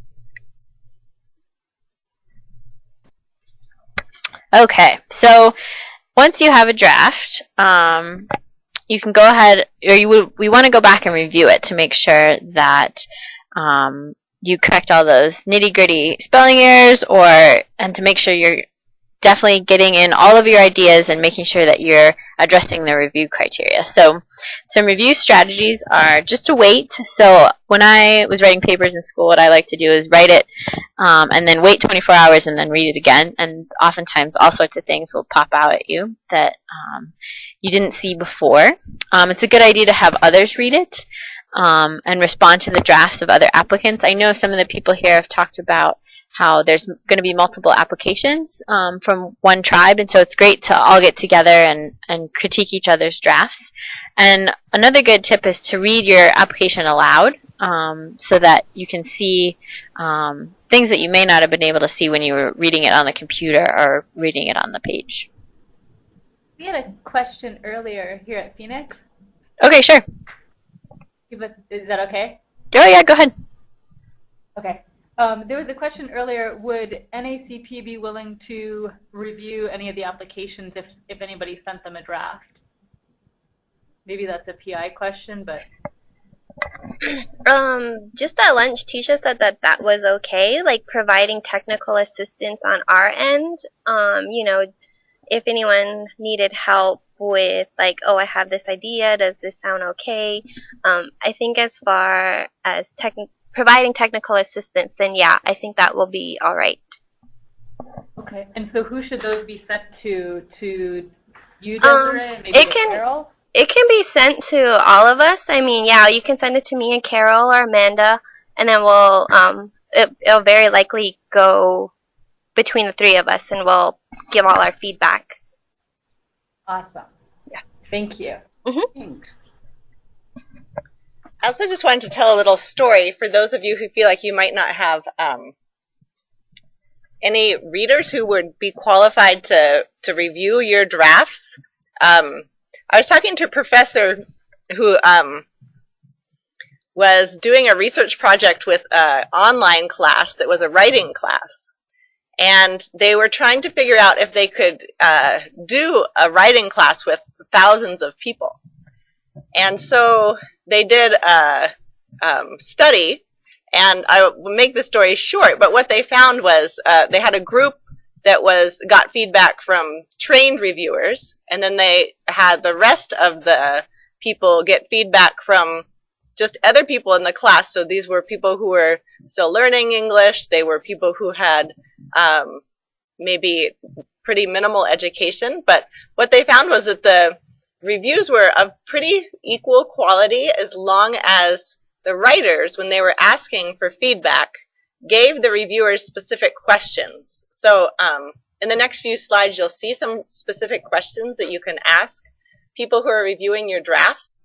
Okay, so once you have a draft, you can go ahead, or we want to go back and review it to make sure that you correct all those nitty-gritty spelling errors, and to make sure you're definitely getting in all of your ideas and making sure that you're addressing the review criteria. So some review strategies are just to wait. So when I was writing papers in school, what I like to do is write it and then wait 24 hours and then read it again. And oftentimes all sorts of things will pop out at you that you didn't see before. It's a good idea to have others read it and respond to the drafts of other applicants. I know some of the people here have talked about how there's going to be multiple applications from one tribe, and so it's great to all get together and critique each other's drafts. And another good tip is to read your application aloud so that you can see things that you may not have been able to see when you were reading it on the computer or reading it on the page. We had a question earlier here at Phoenix. Okay, sure. Is that okay? Oh, yeah, go ahead. Okay. There was a question earlier, would NACP be willing to review any of the applications if anybody sent them a draft? Maybe that's a PI question, but... Just at lunch, Tisha said that was okay, like providing technical assistance on our end. You know, if anyone needed help with like, oh, I have this idea, does this sound okay? I think as far as providing technical assistance, then yeah, I think that will be all right. Okay, and so who should those be sent to? To you, Desiree, maybe to Carol? It can be sent to all of us. I mean, yeah, you can send it to me and Carol or Amanda, and then we'll it'll very likely go between the three of us, and we'll give all our feedback. Awesome. Yeah. Thank you. Mm-hmm. Thanks. I also just wanted to tell a little story for those of you who feel like you might not have any readers who would be qualified to review your drafts. I was talking to a professor who was doing a research project with an online class that was a writing class. And they were trying to figure out if they could do a writing class with thousands of people. And so they did a study, and I will make the story short, but what they found was they had a group that got feedback from trained reviewers, and then they had the rest of the people get feedback from just other people in the class. So these were people who were still learning English. They were people who had maybe pretty minimal education. But what they found was that the reviews were of pretty equal quality as long as the writers, when they were asking for feedback, gave the reviewers specific questions. So in the next few slides, you'll see some specific questions that you can ask people who are reviewing your drafts.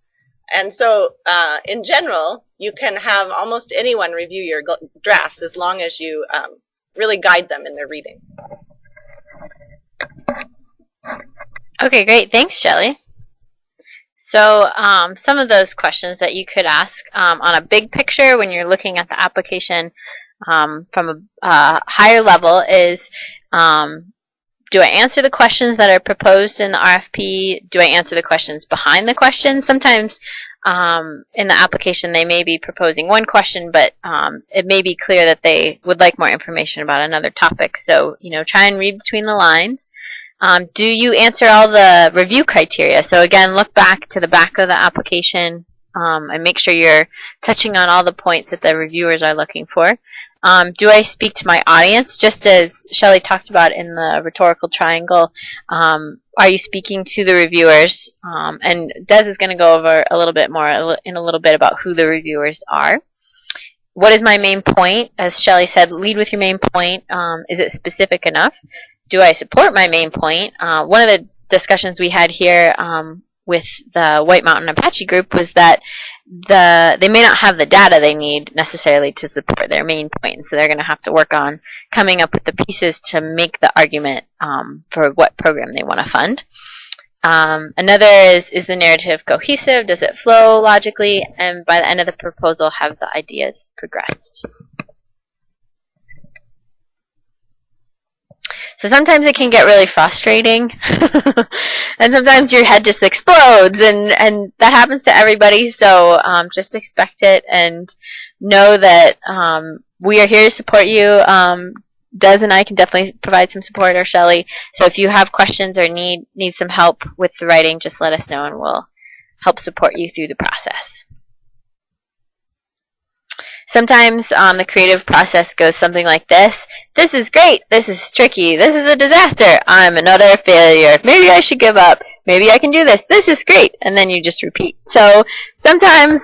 And so in general, you can have almost anyone review your drafts as long as you really guide them in their reading. Okay, great. Thanks, Shelley. So some of those questions that you could ask on a big picture when you're looking at the application from a higher level is Do I answer the questions that are proposed in the RFP? Do I answer the questions behind the questions? Sometimes in the application they may be proposing one question, but it may be clear that they would like more information about another topic. So, try and read between the lines. Do you answer all the review criteria? So again, look back to the back of the application and make sure you're touching on all the points that the reviewers are looking for. Do I speak to my audience? Just as Shelley talked about in the rhetorical triangle, are you speaking to the reviewers? And Des is going to go over a little bit more in a little bit about who the reviewers are. What is my main point? As Shelley said, lead with your main point. Is it specific enough? Do I support my main point? One of the discussions we had here with the White Mountain Apache group was that they may not have the data they need necessarily to support their main point, so they're going to have to work on coming up with the pieces to make the argument for what program they want to fund. Another is the narrative cohesive? Does it flow logically? And by the end of the proposal, have the ideas progressed? So sometimes it can get really frustrating, and sometimes your head just explodes, and that happens to everybody, so just expect it and know that we are here to support you. Des and I can definitely provide some support, or Shelley, so if you have questions or need some help with the writing, just let us know and we'll help support you through the process. Sometimes the creative process goes something like this. This is great. This is tricky. This is a disaster. I'm another failure. Maybe I should give up. Maybe I can do this. This is great. And then you just repeat. So sometimes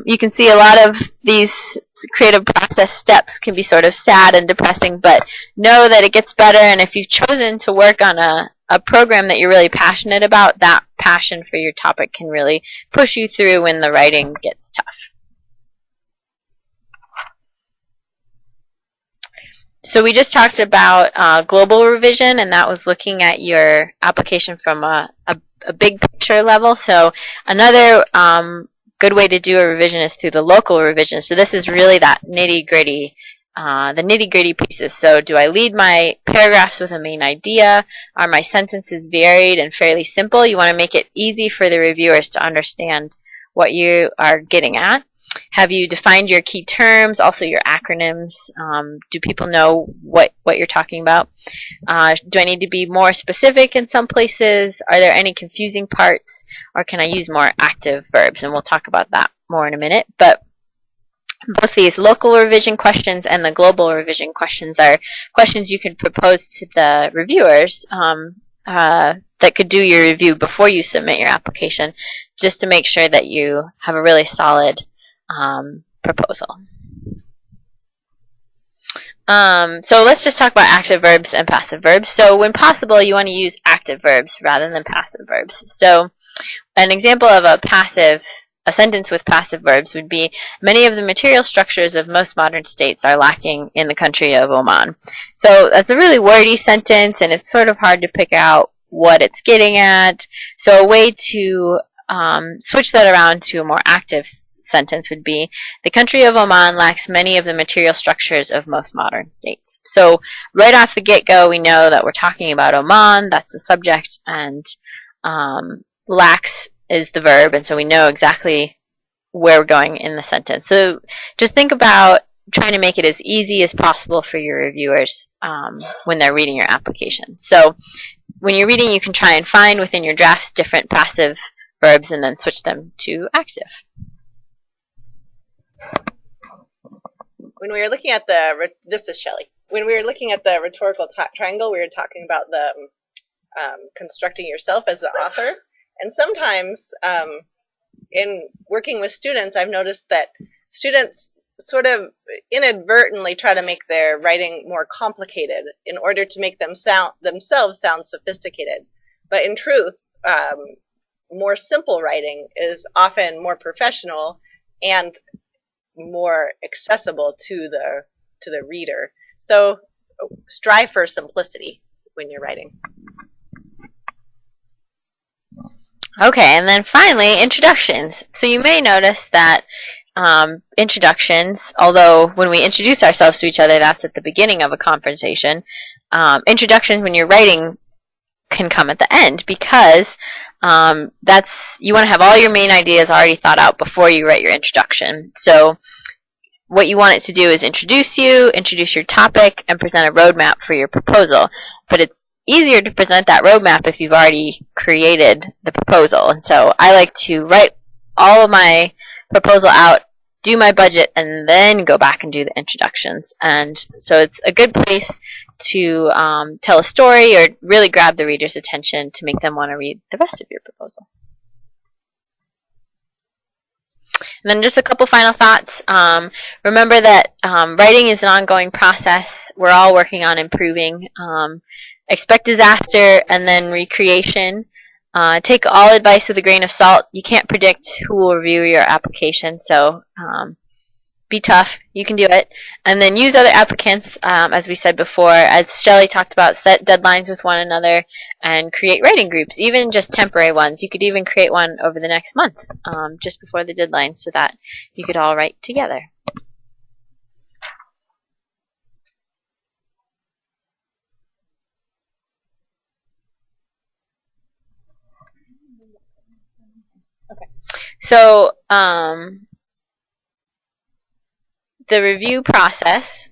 you can see a lot of these creative process steps can be sort of sad and depressing, but know that it gets better. And if you've chosen to work on a program that you're really passionate about, that passion for your topic can really push you through when the writing gets tough. So we just talked about global revision, and that was looking at your application from a big picture level. So another good way to do a revision is through the local revision. So this is really that nitty-gritty, the nitty-gritty pieces. So do I lead my paragraphs with a main idea? Are my sentences varied and fairly simple? You want to make it easy for the reviewers to understand what you are getting at. Have you defined your key terms, also your acronyms? Do people know what you're talking about? Do I need to be more specific in some places? Are there any confusing parts? Or can I use more active verbs? And we'll talk about that more in a minute. But both these local revision questions and the global revision questions are questions you can propose to the reviewers that could do your review before you submit your application, just to make sure that you have a really solid proposal. So let's just talk about active verbs and passive verbs. So when possible, you want to use active verbs rather than passive verbs. So an example of a sentence with passive verbs would be, many of the material structures of most modern states are lacking in the country of Oman. So that's a really wordy sentence, and it's sort of hard to pick out what it's getting at. So a way to switch that around to a more active sentence would be, the country of Oman lacks many of the material structures of most modern states. So right off the get-go, we know that we're talking about Oman, that's the subject, and lacks is the verb, and so we know exactly where we're going in the sentence. So just think about trying to make it as easy as possible for your reviewers when they're reading your application. So when you're reading, you can try and find within your drafts different passive verbs and then switch them to active. When we were looking at this is Shelley. When we were looking at the rhetorical triangle, we were talking about the constructing yourself as the author. And sometimes in working with students, I've noticed that students sort of inadvertently try to make their writing more complicated in order to make themselves sound sophisticated. But in truth, more simple writing is often more professional and more accessible to the reader. So strive for simplicity when you're writing. Okay, and then finally, introductions. So you may notice that introductions, although when we introduce ourselves to each other, that's at the beginning of a conversation, introductions when you're writing can come at the end, because you want to have all your main ideas already thought out before you write your introduction. So what you want it to do is introduce you, introduce your topic, and present a roadmap for your proposal. But it's easier to present that roadmap if you've already created the proposal. And so I like to write all of my proposal out, do my budget, and then go back and do the introductions. And so it's a good place to tell a story or really grab the reader's attention to make them want to read the rest of your proposal. And then just a couple final thoughts. Remember that writing is an ongoing process. We're all working on improving. Expect disaster and then recreation. Take all advice with a grain of salt. You can't predict who will review your application, so be tough. You can do it. And then use other applicants, as we said before. As Shelley talked about, set deadlines with one another and create writing groups, even just temporary ones. You could even create one over the next month, just before the deadline, so that you could all write together. Okay. So, the review process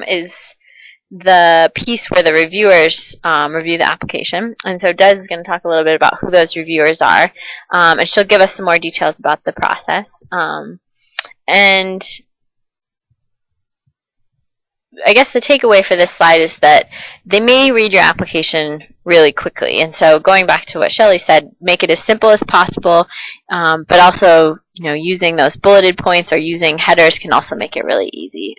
is the piece where the reviewers review the application. And so Des is going to talk a little bit about who those reviewers are. And she'll give us some more details about the process. And I guess the takeaway for this slide is that they may read your application really quickly. And so going back to what Shelley said, make it as simple as possible, but also, using those bulleted points or using headers can also make it really easy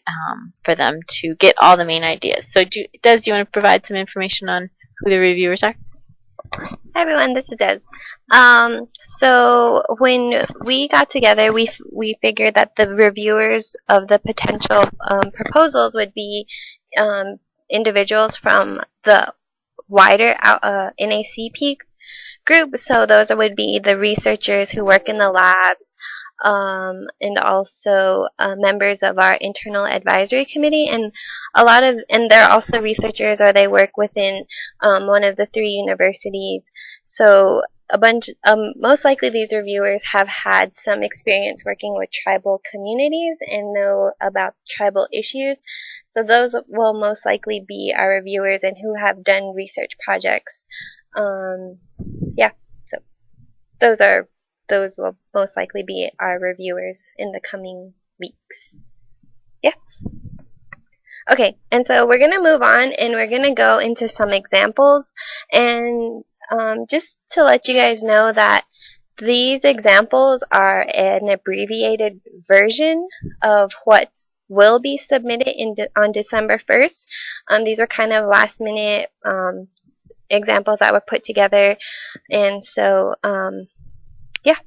for them to get all the main ideas. So Des, do you want to provide some information on who the reviewers are? Hi everyone, this is Des. So when we got together, we figured that the reviewers of the potential proposals would be individuals from the wider NACP group. So those would be the researchers who work in the labs, and also members of our internal advisory committee, and they're also researchers, or they work within one of the 3 universities. So most likely these reviewers have had some experience working with tribal communities and know about tribal issues. So those will most likely be our reviewers and who have done research projects. Yeah, so those will most likely be our reviewers in the coming weeks. Yeah. Okay, and so we're going to move on and we're going to go into some examples. And just to let you guys know that these examples are an abbreviated version of what will be submitted on December 1st. These are kind of last minute examples that were put together. And so, yeah.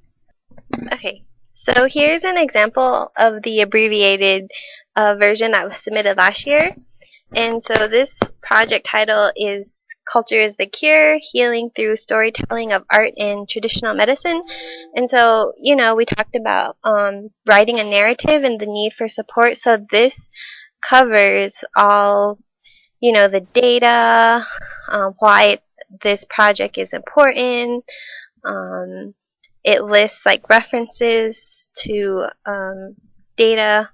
Okay, so here's an example of the abbreviated version that was submitted last year. And so this project title is Culture is the Cure, Healing Through Storytelling of Art and Traditional Medicine. And so, we talked about writing a narrative and the need for support. So this covers all, the data, why this project is important. It lists references to data,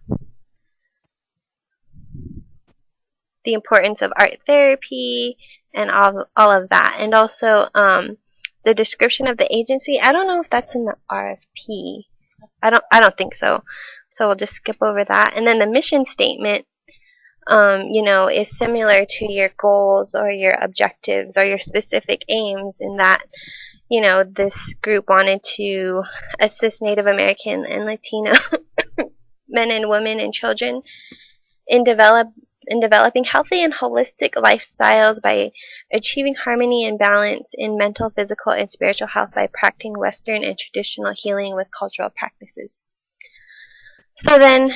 the importance of art therapy, and all of that. And also the description of the agency. I don't know if that's in the RFP. I don't think so. So we'll just skip over that. And then the mission statement, is similar to your goals or your objectives or your specific aims, in that, this group wanted to assist Native American and Latino men and women and children in developing healthy and holistic lifestyles by achieving harmony and balance in mental, physical, and spiritual health by practicing Western and traditional healing with cultural practices. So then,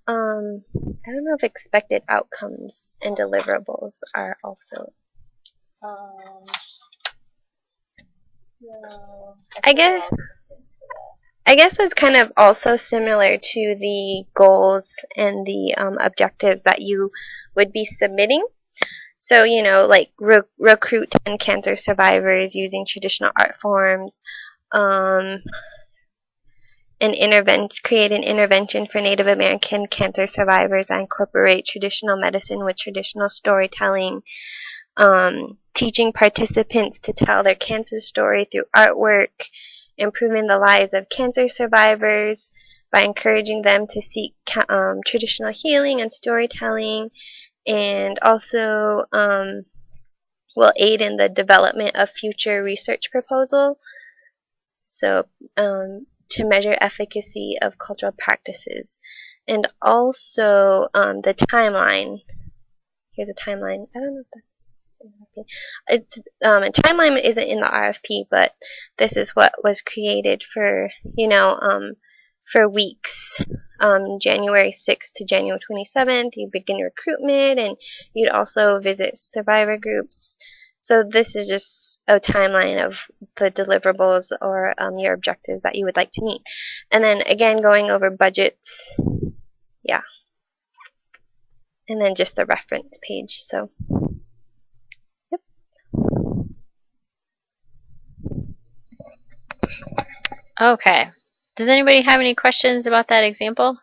I don't know if expected outcomes and deliverables are also. I guess it's kind of also similar to the goals and the objectives that you would be submitting. So, like recruit 10 cancer survivors using traditional art forms, create an intervention for Native American cancer survivors that incorporate traditional medicine with traditional storytelling, teaching participants to tell their cancer story through artwork, improving the lives of cancer survivors by encouraging them to seek traditional healing and storytelling, and also will aid in the development of future research proposal. So to measure efficacy of cultural practices. And also the timeline. Here's a timeline. I don't know if that's it's a timeline isn't in the RFP, but this is what was created for for weeks. January 6th to January 27th, you begin recruitment, and you'd also visit survivor groups. So this is just a timeline of the deliverables or your objectives that you would like to meet. And then again, going over budgets. Yeah. And then just the reference page. So, yep. Okay. Does anybody have any questions about that example?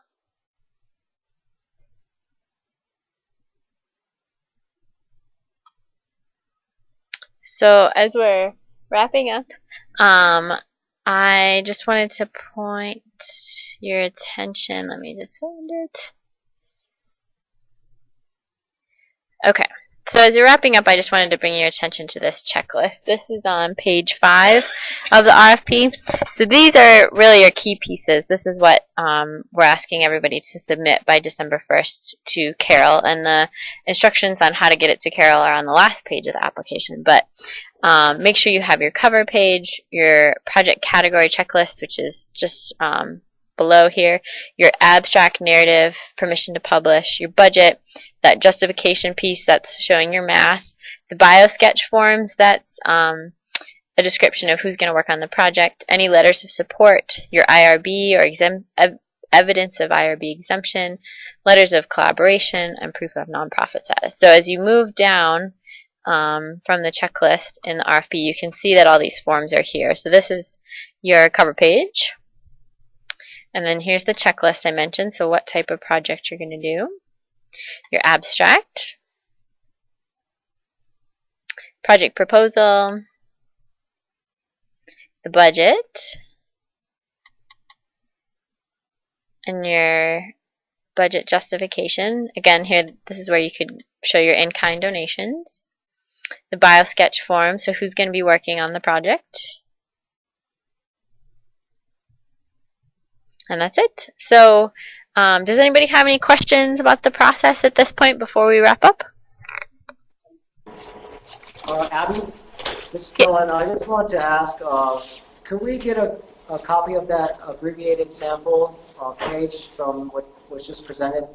So as we're wrapping up, I just wanted to point your attention. Let me just find it. Okay. So as you're wrapping up, I just wanted to bring your attention to this checklist. This is on page 5 of the RFP. So these are really your key pieces. This is what we're asking everybody to submit by December 1st to Carol. And the instructions on how to get it to Carol are on the last page of the application. But make sure you have your cover page, your project category checklist, which is just below here, your abstract narrative, permission to publish, your budget, that justification piece that's showing your math, the biosketch forms, that's a description of who's going to work on the project, any letters of support, your IRB or evidence of IRB exemption, letters of collaboration, and proof of nonprofit status. So as you move down from the checklist in the RFP, you can see that all these forms are here. So this is your cover page. And then here's the checklist I mentioned, so what type of project you're going to do. Your abstract, project proposal, the budget, and your budget justification. Again, here, this is where you could show your in-kind donations. The biosketch form, so who's going to be working on the project. And that's it. So, does anybody have any questions about the process at this point before we wrap up? Abby, this is Dylan. I just wanted to ask, could we get a copy of that abbreviated sample page from what was just presented?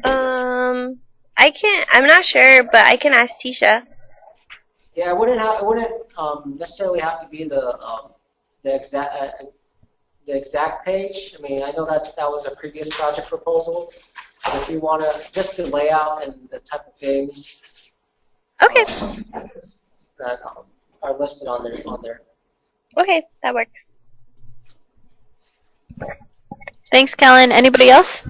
I can't. I'm not sure, but I can ask Tisha. Yeah, it wouldn't necessarily have to be the exact page. I mean, I know that was a previous project proposal. But if you want to, just the layout and the type of things. Okay. That are listed on there. Okay, that works. Thanks, Kellen. Anybody else?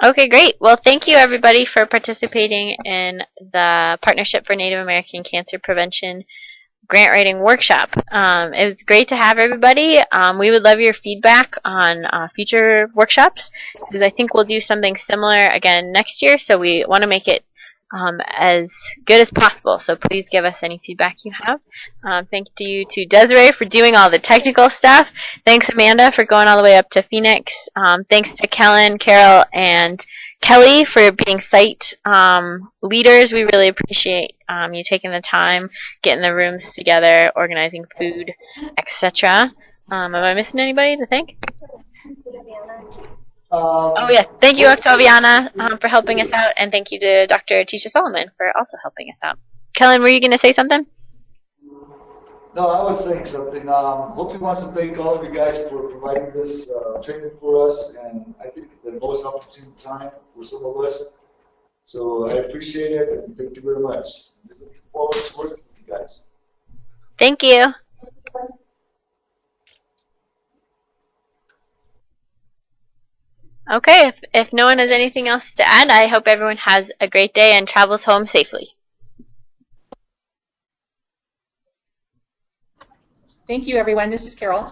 Okay, great. Well, thank you, everybody, for participating in the Partnership for Native American Cancer Prevention grant writing workshop. It was great to have everybody. We would love your feedback on future workshops, because I think we'll do something similar again next year, so we want to make it as good as possible. So please give us any feedback you have. Thank you to Desiree for doing all the technical stuff. Thanks, Amanda, for going all the way up to Phoenix. Thanks to Kellen, Carol, and Kelly for being site leaders. We really appreciate you taking the time, getting the rooms together, organizing food, etc. Am I missing anybody to thank? Oh yeah, thank you, Octaviana, for helping us out, and thank you to Dr. Tisha Solomon for also helping us out. Kellen, were you going to say something? No, I was saying something. Hope wants to thank all of you guys for providing this training for us, and I think the most opportune time for some of us So I appreciate it, and thank you very much. Looking forward to working with you guys. Thank you. Okay, if no one has anything else to add, I hope everyone has a great day and travels home safely. Thank you, everyone. This is Carol.